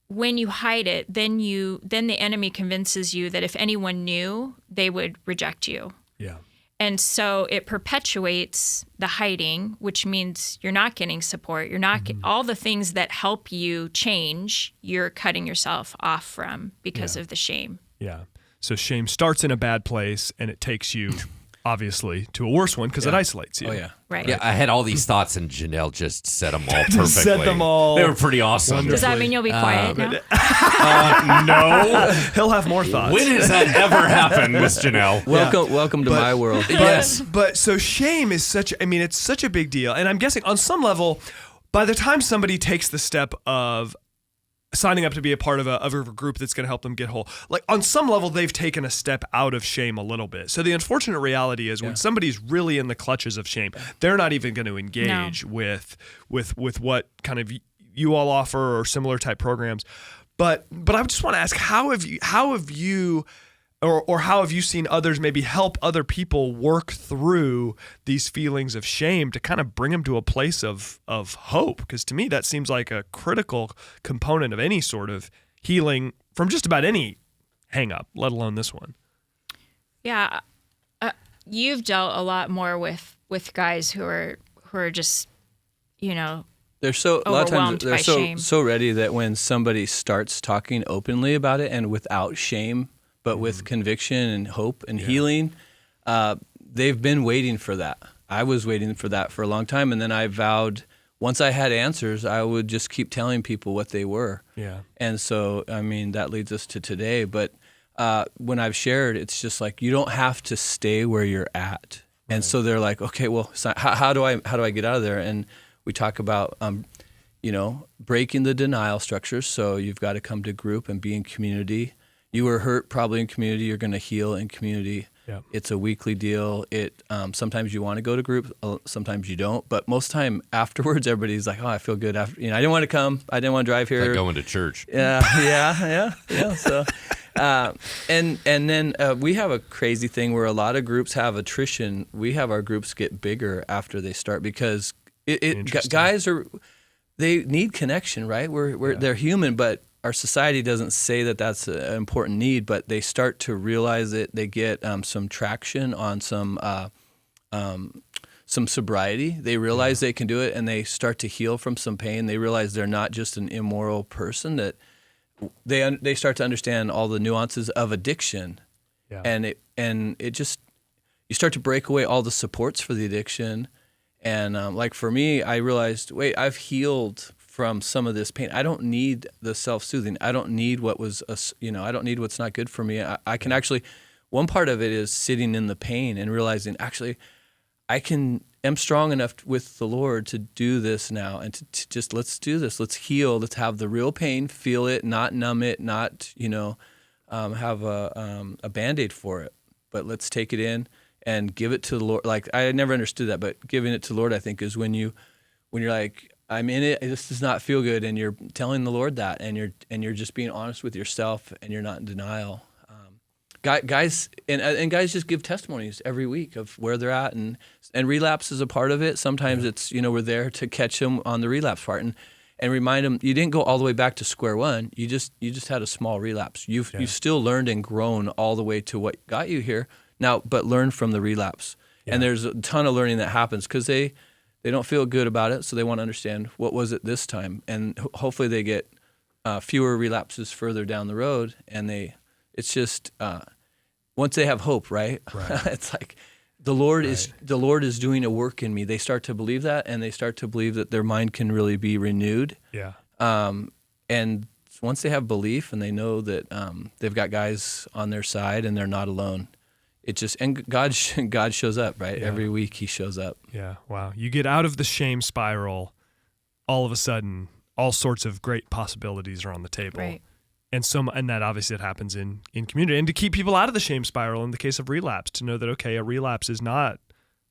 when you hide it, then the enemy convinces you that if anyone knew, they would reject you. Yeah. And so it perpetuates the hiding, which means you're not getting support. You're not all the things that help you change, you're cutting yourself off from because of the shame. Yeah. So shame starts in a bad place, and it takes you, obviously, to a worse one because it isolates you. Oh, yeah. Right. Yeah, I had all these thoughts, and Janelle just said them all perfectly. Said them all. They were pretty awesome. Does that mean you'll be quiet now? No. He'll have more thoughts. When has that ever happened, Miss Janelle? Welcome to my world. But so shame is it's such a big deal. And I'm guessing on some level, by the time somebody takes the step of signing up to be a part of a group that's going to help them get whole, like on some level, they've taken a step out of shame a little bit. So the unfortunate reality is when somebody's really in the clutches of shame, they're not even going to engage with what kind of you all offer or similar type programs. But I just want to ask, how have you seen others maybe help other people work through these feelings of shame to kind of bring them to a place of hope? Because to me, that seems like a critical component of any sort of healing from just about any hang up, let alone this one. Yeah. You've dealt a lot more with guys who are just, They're so a lot of times overwhelmed by shame. so ready that when somebody starts talking openly about it and without shame, but with conviction and hope and healing, they've been waiting for that. I was waiting for that for a long time, and then I vowed once I had answers, I would just keep telling people what they were. Yeah. And so, that leads us to today. But when I've shared, it's just like you don't have to stay where you're at. Right. And so they're like, okay, well, so how do I get out of there? And we talk about, breaking the denial structures. So you've got to come to group and be in community. You were hurt probably in community. You're going to heal in community. Yep. It's a weekly deal. Sometimes you want to go to group, sometimes you don't. But most time afterwards, everybody's like, "Oh, I feel good after." I didn't want to come. I didn't want to drive here. Like going to church. Yeah. So, and then we have a crazy thing where a lot of groups have attrition. We have our groups get bigger after they start because guys they need connection, right? They're human, but our society doesn't say that that's an important need, but they start to realize it. They get some traction on some sobriety. They realize they can do it, and they start to heal from some pain. They realize they're not just an immoral person. That they start to understand all the nuances of addiction, and it just you start to break away all the supports for the addiction. And like for me, I realized, wait, I've healed from some of this pain. I don't need the self-soothing. I don't need I don't need what's not good for me. I can actually, one part of it is sitting in the pain and realizing, actually, am strong enough with the Lord to do this now and to just, let's do this. Let's heal. Let's have the real pain, feel it, not numb it, not, have a Band-Aid for it. But let's take it in and give it to the Lord. Like, I never understood that, but giving it to the Lord, I think, is when you're like, I'm in it. This does not feel good, and you're telling the Lord that, and you're just being honest with yourself, and you're not in denial. Guys just give testimonies every week of where they're at, and relapse is a part of it. Sometimes it's we're there to catch them on the relapse part, and remind them you didn't go all the way back to square one. You just had a small relapse. You've still learned and grown all the way to what got you here now, but learn from the relapse. Yeah. And there's a ton of learning that happens because they don't feel good about it, so they want to understand what was it this time, and hopefully they get fewer relapses further down the road. And it's just once they have hope, right? It's like the Lord is doing a work in me. They start to believe that, and they start to believe that their mind can really be renewed. Yeah. And once they have belief and they know that they've got guys on their side and they're not alone. And God shows up, right? Yeah. Every week He shows up. Yeah, wow. You get out of the shame spiral, all of a sudden, all sorts of great possibilities are on the table. Right. And that obviously it happens in community. And to keep people out of the shame spiral in the case of relapse, to know that, okay, a relapse is not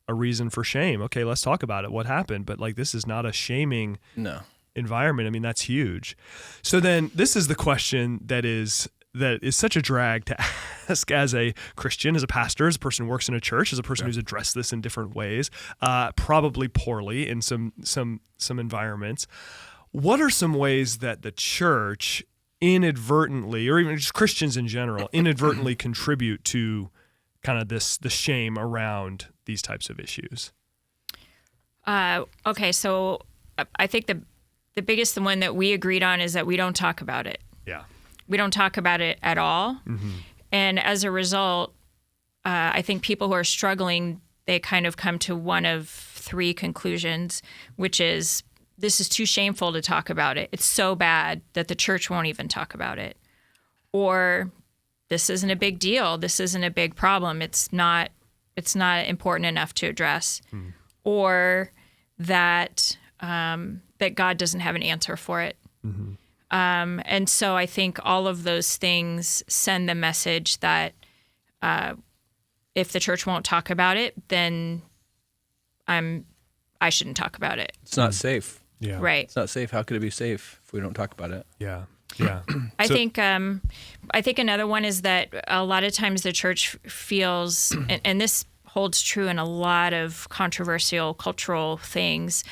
a reason for shame. Okay, let's talk about it. What happened? But this is not a shaming environment. I mean, that's huge. So then this is the question that is such a drag to ask as a Christian, as a pastor, as a person who works in a church, as a person who's addressed this in different ways, probably poorly in some environments. What are some ways that the church inadvertently, or even just Christians in general, inadvertently contribute to kind of the shame around these types of issues? Okay, so I think the biggest one that we agreed on is that we don't talk about it. Yeah. We don't talk about it at all. Mm-hmm. And as a result, I think people who are struggling, they kind of come to one of three conclusions, which is, this is too shameful to talk about it. It's so bad that the church won't even talk about it. Or this isn't a big deal. This isn't a big problem. It's not important enough to address. Or that that God doesn't have an answer for it. Mm-hmm. And so I think all of those things send the message that if the church won't talk about it, then I shouldn't talk about it. It's not safe. Yeah. Right. It's not safe. How could it be safe if we don't talk about it? Yeah. Yeah. I think another one is that a lot of times the church feels, and this holds true in a lot of controversial cultural things,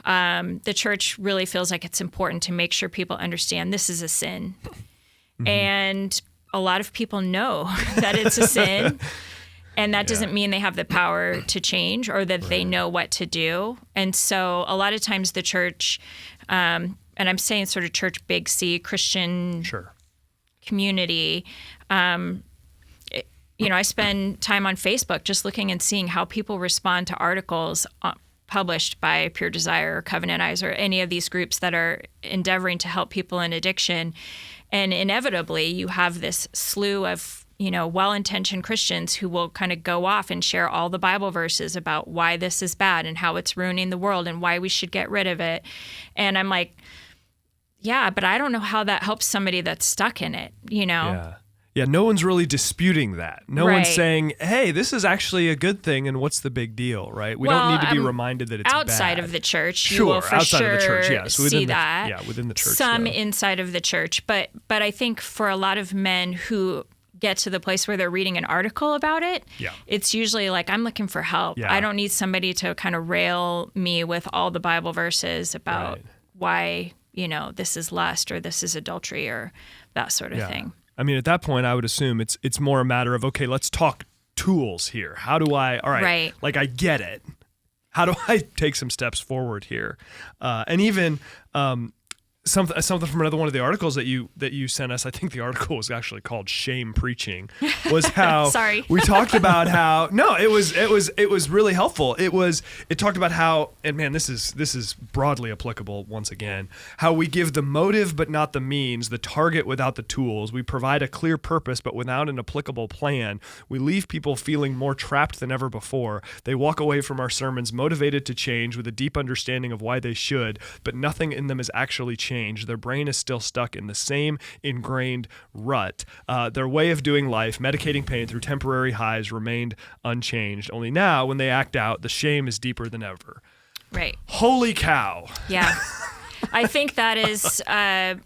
the church really feels like it's important to make sure people understand this is a sin. Mm-hmm. And a lot of people know that it's a sin. And that doesn't mean they have the power to change or that they know what to do. And so a lot of times the church, and I'm saying sort of church, big C, Christian community, I spend time on Facebook just looking and seeing how people respond to articles published by Pure Desire or Covenant Eyes or any of these groups that are endeavoring to help people in addiction. And inevitably, you have this slew of well-intentioned Christians who will kind of go off and share all the Bible verses about why this is bad and how it's ruining the world and why we should get rid of it. And I'm like, yeah, but I don't know how that helps somebody that's stuck in it, Yeah, no one's really disputing that. No Right. one's saying, hey, this is actually a good thing and what's the big deal, right? We don't need to be reminded that it's outside bad. of the church. You Sure, will for outside sure of the church, yes. see that. Yeah, within the church. Some though. inside of the church. But I think for a lot of men who get to the place where they're reading an article about it, it's usually like, I'm looking for help. Yeah. I don't need somebody to kind of rail me with all the Bible verses about why, this is lust or this is adultery or that sort of thing. I mean, at that point, I would assume it's more a matter of, okay, let's talk tools here. How do I, all right, like I get it. How do I take some steps forward here? And even something from another one of the articles that you sent us, I think the article was actually called "Shame Preaching," was how we talked about how it was really helpful. It talked about how, and man, this is broadly applicable once again, how we give the motive but not the means, the target without the tools. We provide a clear purpose but without an applicable plan. We leave people feeling more trapped than ever before. They walk away from our sermons motivated to change with a deep understanding of why they should, but nothing in them is actually changed. Their brain is still stuck in the same ingrained rut. Their way of doing life, medicating pain through temporary highs, remained unchanged. Only now, when they act out, the shame is deeper than ever. Right. Holy cow. Yeah. I think that is... I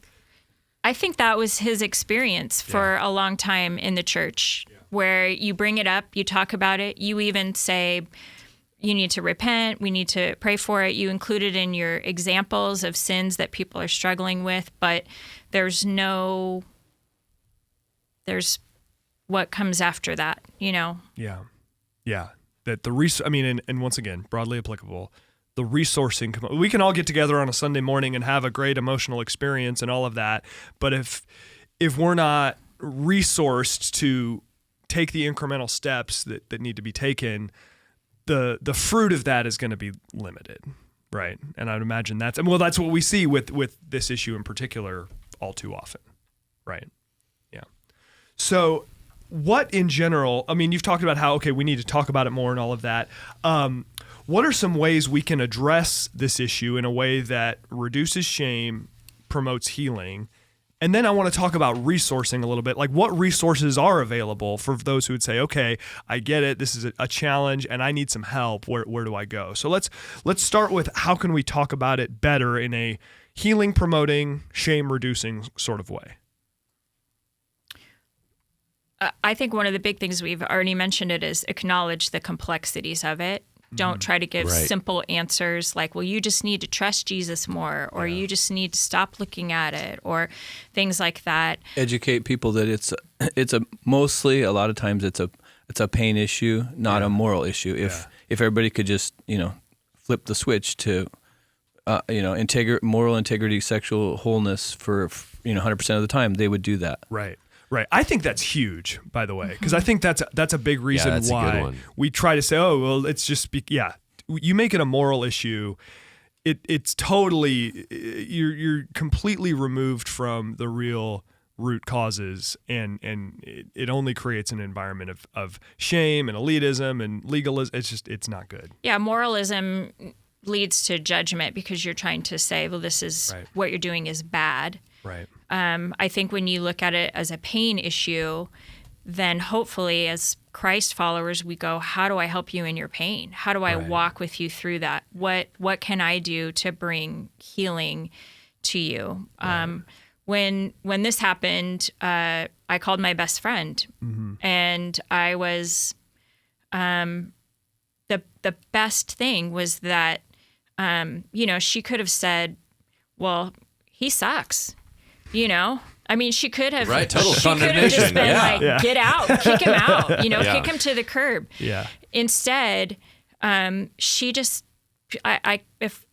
think that was his experience for a long time in the church, where you bring it up, you talk about it, you even say... You need to repent. We need to pray for it. You include it in your examples of sins that people are struggling with, but there's what comes after that, Yeah. That and once again, broadly applicable, the resourcing. We can all get together on a Sunday morning and have a great emotional experience and all of that, but if we're not resourced to take the incremental steps that need to be taken, the fruit of that is going to be limited, right? And I'd imagine that's what we see with this issue in particular all too often, right? Yeah. So what in general, you've talked about how, okay, we need to talk about it more and all of that. What are some ways we can address this issue in a way that reduces shame, promotes healing? And then I want to talk about resourcing a little bit, like what resources are available for those who would say, okay, I get it, this is a challenge and I need some help. Where do I go? So let's start with how can we talk about it better in a healing, promoting, shame reducing sort of way? I think one of the big things, we've already mentioned it, is acknowledge the complexities of it. Don't try to give Right. simple answers like, well, you just need to trust Jesus more, or you just need to stop looking at it, or things like that. Educate people that it's a mostly, a lot of times it's a pain issue, not a moral issue. If everybody could just flip the switch to moral integrity, sexual wholeness for 100% of the time, they would do that. Right. Right. I think that's huge, by the way, because I think that's a big reason that's a good why one. we try to say, oh, well, it's just, you make it a moral issue. It's totally, you're completely removed from the real root causes, and it only creates an environment of shame and elitism and legalism. It's not good. Yeah, moralism leads to judgment because you're trying to say, well, this is what you're doing is bad. Right. I think when you look at it as a pain issue, then hopefully as Christ followers, we go, how do I help you in your pain? How do I walk with you through that? What can I do to bring healing to you? When this happened, I called my best friend, and I was, the best thing was that, she could have said, well, he sucks. I mean, she could have. Right, total she could have condemnation. just been get out, kick him out. Kick him to the curb. Yeah. Instead, she just, if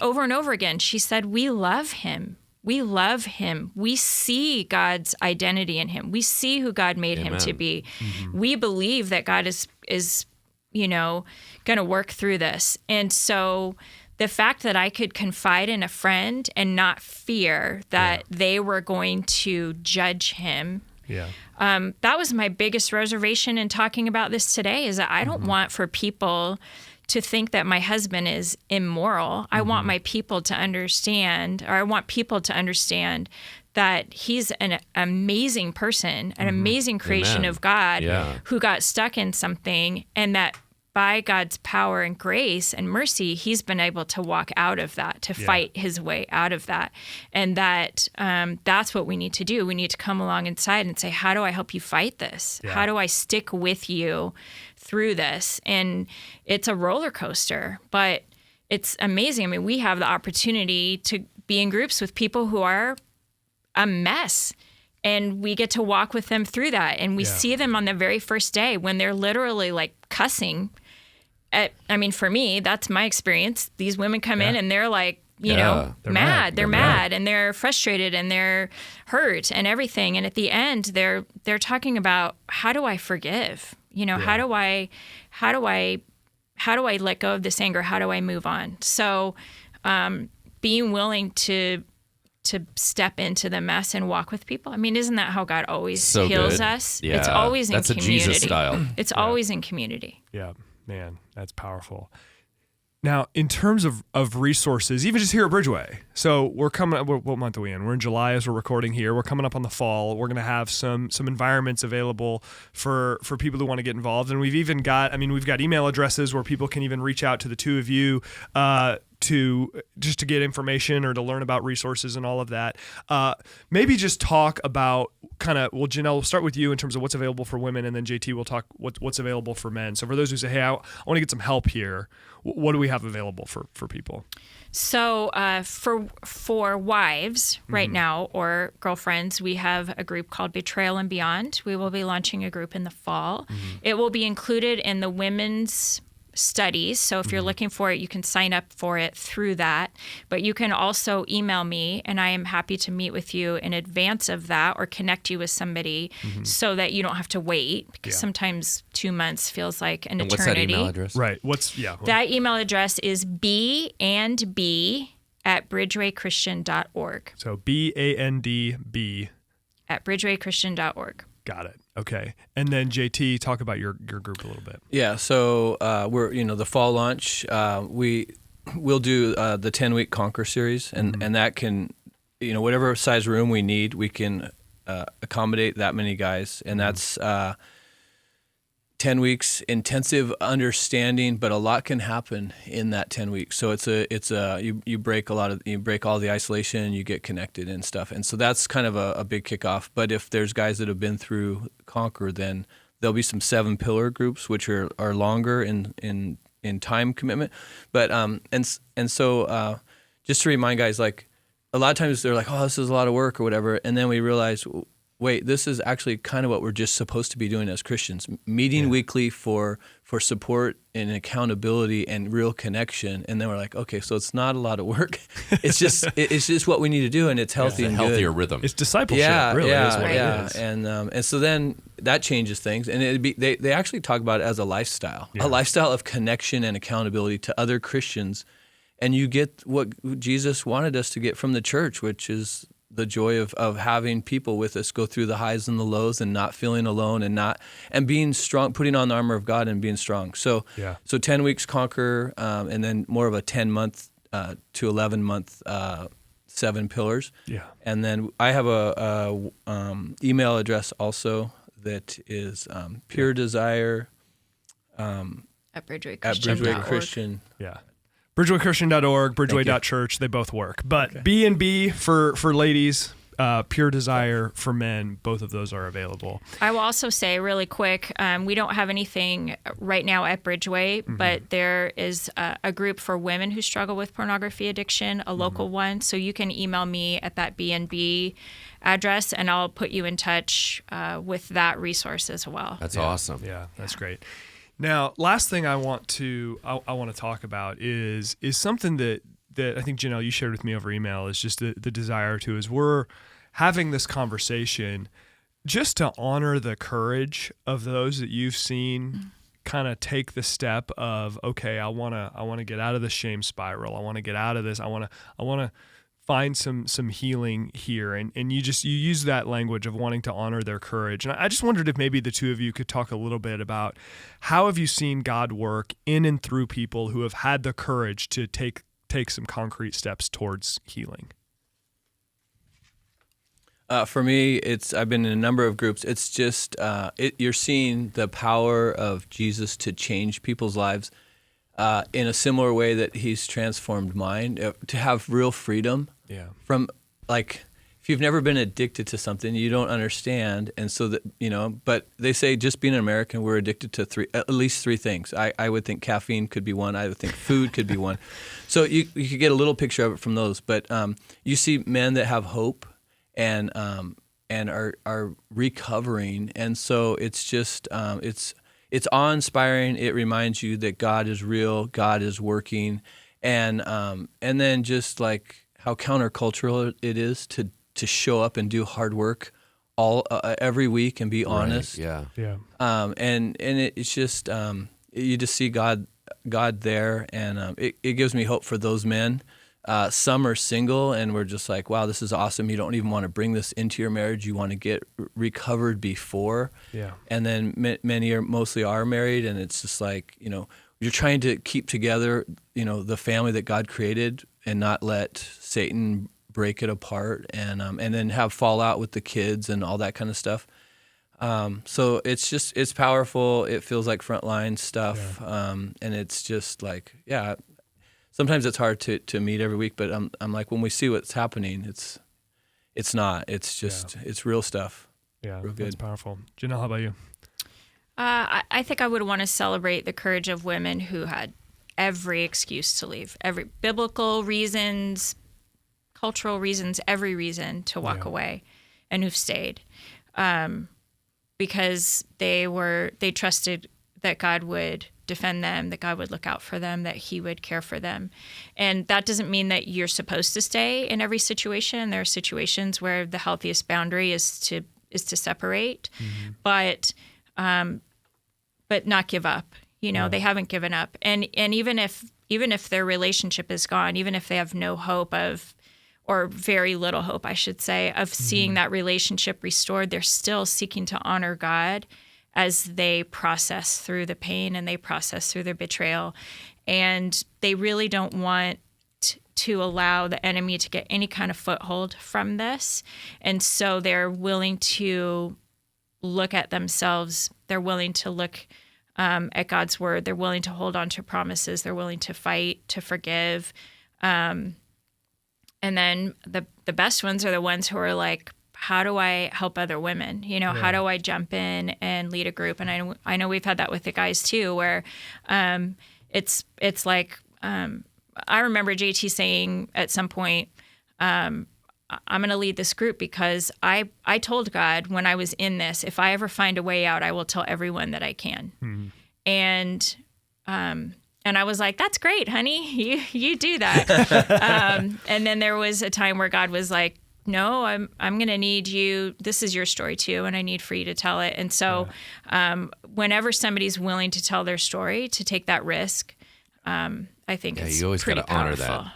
over and over again, she said, "We love him. We love him. We see God's identity in him. We see who God made him to be. We believe that God is going to work through this." And so the fact that I could confide in a friend and not fear that they were going to judge him, that was my biggest reservation in talking about this today, is that I don't want for people to think that my husband is immoral. I want my people to understand, or I want people to understand that he's an amazing person, an amazing creation of God who got stuck in something, and that by God's power and grace and mercy, he's been able to walk out of that, to fight his way out of that. And that that's what we need to do. We need to come along inside and say, how do I help you fight this? Yeah. How do I stick with you through this? And it's a roller coaster, but it's amazing. I mean, we have the opportunity to be in groups with people who are a mess, and we get to walk with them through that. And we see them on the very first day when they're literally like cussing. For me, that's my experience. These women come in and they're like, they're mad. They're mad and they're frustrated and they're hurt and everything. And at the end, they're talking about, how do I forgive? How do I let go of this anger? How do I move on? So, being willing to step into the mess and walk with people. I mean, isn't that how God always heals us? Yeah. It's always in community. That's a Jesus style. It's always in community. Yeah, man, that's powerful. Now, in terms of resources, even just here at Bridgeway, so we're coming up, what month are we in? We're in July as we're recording here. We're coming up on the fall. We're going to have some environments available for people who want to get involved. And we've even got, we've got email addresses where people can even reach out to the two of you to get information or to learn about resources and all of that. Maybe just talk about Janelle, we'll start with you in terms of what's available for women, and then JT will talk what's available for men. So for those who say, hey, I want to get some help here, what do we have available for people? So for wives right now, or girlfriends, we have a group called Betrayal and Beyond. We will be launching a group in the fall. It will be included in the women's studies. So if you're looking for it, you can sign up for it through that. But you can also email me, and I am happy to meet with you in advance of that, or connect you with somebody so that you don't have to wait, because sometimes 2 months feels like an eternity. What's that email address? Right. That email address is b&b@bridgewaychristian.org. So BANDB at bridgewaychristian.org. Got it. Okay. And then JT, talk about your group a little bit. Yeah. So we're the fall launch. We'll do the 10-week Conquer series, and that can, whatever size room we need, we can accommodate that many guys, and that's 10 weeks intensive understanding, but a lot can happen in that 10 weeks. So you break all the isolation, you get connected and stuff. And so that's kind of a big kickoff. But if there's guys that have been through Conquer, then there'll be some 7-pillar groups, which are longer in in time commitment. But so just to remind guys, like a lot of times they're like, oh, this is a lot of work or whatever, and then we realize, wait, this is actually kind of what we're just supposed to be doing as Christians, meeting weekly for support and accountability and real connection. And then we're like, okay, so it's not a lot of work. It's just what we need to do, and it's healthy and healthier good. rhythm. It's discipleship, really is what it is. And so then that changes things, and they actually talk about it as a lifestyle of connection and accountability to other Christians, and you get what Jesus wanted us to get from the church, which is the joy of having people with us go through the highs and the lows and not feeling alone and being strong, putting on the armor of God and being strong. So 10 weeks conquer, and then more of a 10-month to 11-month 7 pillars. Yeah. And then I have a email address also that is pure desire At Bridgeway Christian. Yeah. BridgewayChristian.org, Bridgeway.church, they both work. But B&B for ladies, Pure Desire for men, both of those are available. I will also say really quick, we don't have anything right now at Bridgeway, but there is a group for women who struggle with pornography addiction, a local one. So you can email me at that B&B address, and I'll put you in touch with that resource as well. That's awesome. Yeah, that's great. Now, last thing I want to talk about is something that I think, Janelle, you shared with me over email, is just the desire to, as we're having this conversation, just to honor the courage of those that you've seen kind of take the step of, okay, I want to get out of the shame spiral. I want to get out of this. I want to find some healing here. And you use that language of wanting to honor their courage. And I just wondered if maybe the two of you could talk a little bit about how have you seen God work in and through people who have had the courage to take some concrete steps towards healing? For me, I've been in a number of groups. It's just you're seeing the power of Jesus to change people's lives in a similar way that He's transformed mine, to have real freedom. Yeah. From, like, if you've never been addicted to something, you don't understand, and so that But they say just being an American, we're addicted to at least three things. I would think caffeine could be one. I would think food could be one. So you could get a little picture of it from those. But you see men that have hope and are recovering, and so it's just it's awe-inspiring. It reminds you that God is real, God is working, and then just like how countercultural it is to show up and do hard work every week and be honest. Right, yeah. And it's just you just see God there, and it gives me hope for those men. Some are single, and we're just like, wow, this is awesome. You don't even want to bring this into your marriage. You want to get recovered before. Yeah. And then many mostly are married, and it's just like, you're trying to keep together, the family that God created and not let Satan break it apart, and then have fallout with the kids and all that kind of stuff. So it's powerful. It feels like frontline stuff. Yeah. And it's just like, sometimes it's hard to meet every week, but I'm like, when we see what's happening, it's not. It's just it's real stuff. Yeah, real good. That's powerful. Janelle, how about you? I think I would want to celebrate the courage of women who had every excuse to leave, every biblical reasons, cultural reasons, every reason to walk away, and who've stayed, because they trusted that God would defend them, that God would look out for them, that He would care for them. And that doesn't mean that you're supposed to stay in every situation. There are situations where the healthiest boundary is to separate, but not give up. They haven't given up. And even if their relationship is gone, even if they have no hope or very little hope, I should say, of seeing that relationship restored, they're still seeking to honor God as they process through the pain and they process through their betrayal. And they really don't want to allow the enemy to get any kind of foothold from this. And so they're willing to look at themselves. They're willing to look at God's word. They're willing to hold on to promises. They're willing to fight, to forgive. And then the best ones are the ones who are like, how do I help other women? How do I jump in and lead a group? And I know we've had that with the guys too, where it's like I remember JT saying at some point, I'm going to lead this group because I told God when I was in this, if I ever find a way out, I will tell everyone that I can. Mm-hmm. And I was like, that's great, honey. You do that. And then there was a time where God was like, no, I'm going to need you. This is your story too, and I need for you to tell it. And so whenever somebody's willing to tell their story, to take that risk, I think it's you always got to honor that.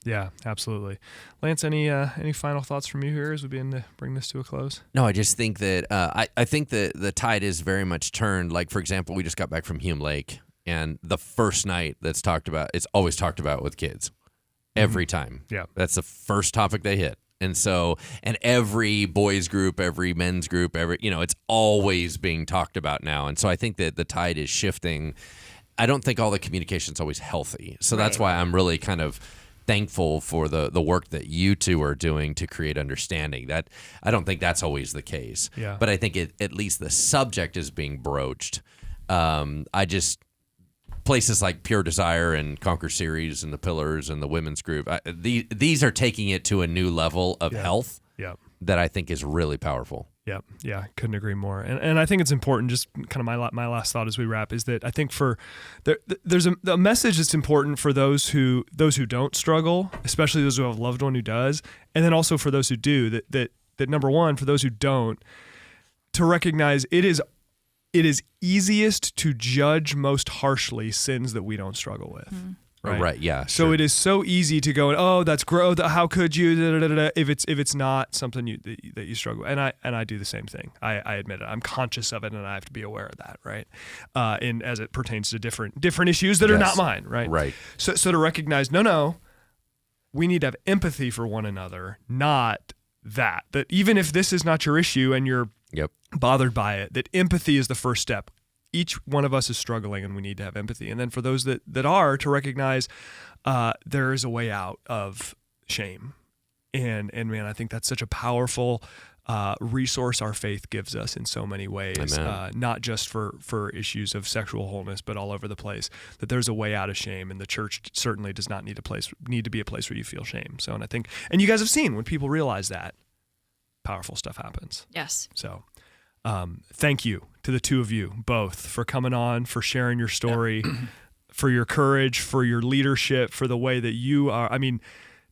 Yeah, absolutely. Lance, any final thoughts from you here as we begin to bring this to a close? No, I just think that I think that the tide is very much turned. Like, for example, we just got back from Hume Lake, and the first night that's talked about, it's always talked about with kids. Every time. Yeah. That's the first topic they hit. And so, and every boys group, every men's group, it's always being talked about now. And so I think that the tide is shifting. I don't think all the communication is always healthy. So that's why I'm really kind of thankful for the work that you two are doing to create understanding. That I don't think that's always the case. Yeah. But I think at least the subject is being broached. Places like Pure Desire and Conquer Series and the Pillars and the women's group, these are taking it to a new level of health that I think is really powerful. Yeah, couldn't agree more. And I think it's important, just kind of my last thought as we wrap, is that I think there's a message that's important for those who don't struggle, especially those who have a loved one who does, and then also for those who do, that number one, for those who don't, to recognize it is easiest to judge most harshly sins that we don't struggle with. Right. Yeah. So sure. it is so easy to go, oh, that's gross. How could you? If it's not something that you struggle with. And I do the same thing. I admit it. I'm conscious of it, and I have to be aware of that. Right. And as it pertains to different issues that are not mine. Right. Right. So to recognize, no, we need to have empathy for one another, not that even if this is not your issue and you're bothered by it, that empathy is the first step. Each one of us is struggling, and we need to have empathy. And then for those that are, to recognize there is a way out of shame. And man, I think that's such a powerful resource our faith gives us in so many ways, not just for issues of sexual wholeness, but all over the place, that there's a way out of shame, and the church certainly does not need to be a place where you feel shame. So, and you guys have seen when people realize that, powerful stuff happens. Yes. So thank you to the two of you both for coming on, for sharing your story, for your courage, for your leadership, for the way that you are. I mean,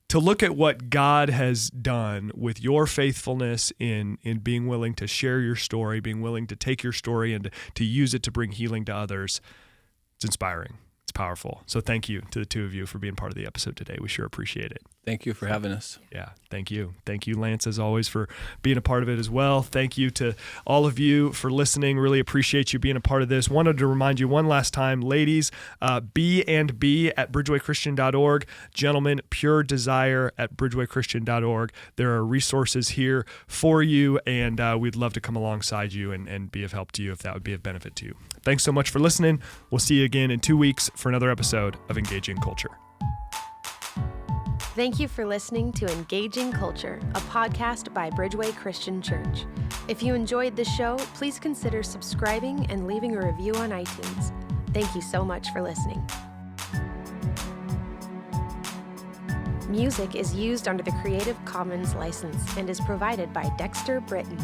to look at what God has done with your faithfulness in being willing to share your story, being willing to take your story and to use it to bring healing to others, it's inspiring. It's powerful. So thank you to the two of you for being part of the episode today. We sure appreciate it. Thank you for having us. Yeah, thank you. Thank you, Lance, as always, for being a part of it as well. Thank you to all of you for listening. Really appreciate you being a part of this. Wanted to remind you one last time, ladies, B&B at bridgewaychristian.org. Gentlemen, Pure Desire at bridgewaychristian.org. There are resources here for you, and we'd love to come alongside you and be of help to you if that would be of benefit to you. Thanks so much for listening. We'll see you again in 2 weeks for another episode of Engaging Culture. Thank you for listening to Engaging Culture, a podcast by Bridgeway Christian Church. If you enjoyed the show, please consider subscribing and leaving a review on iTunes. Thank you so much for listening. Music is used under the Creative Commons license and is provided by Dexter Britton.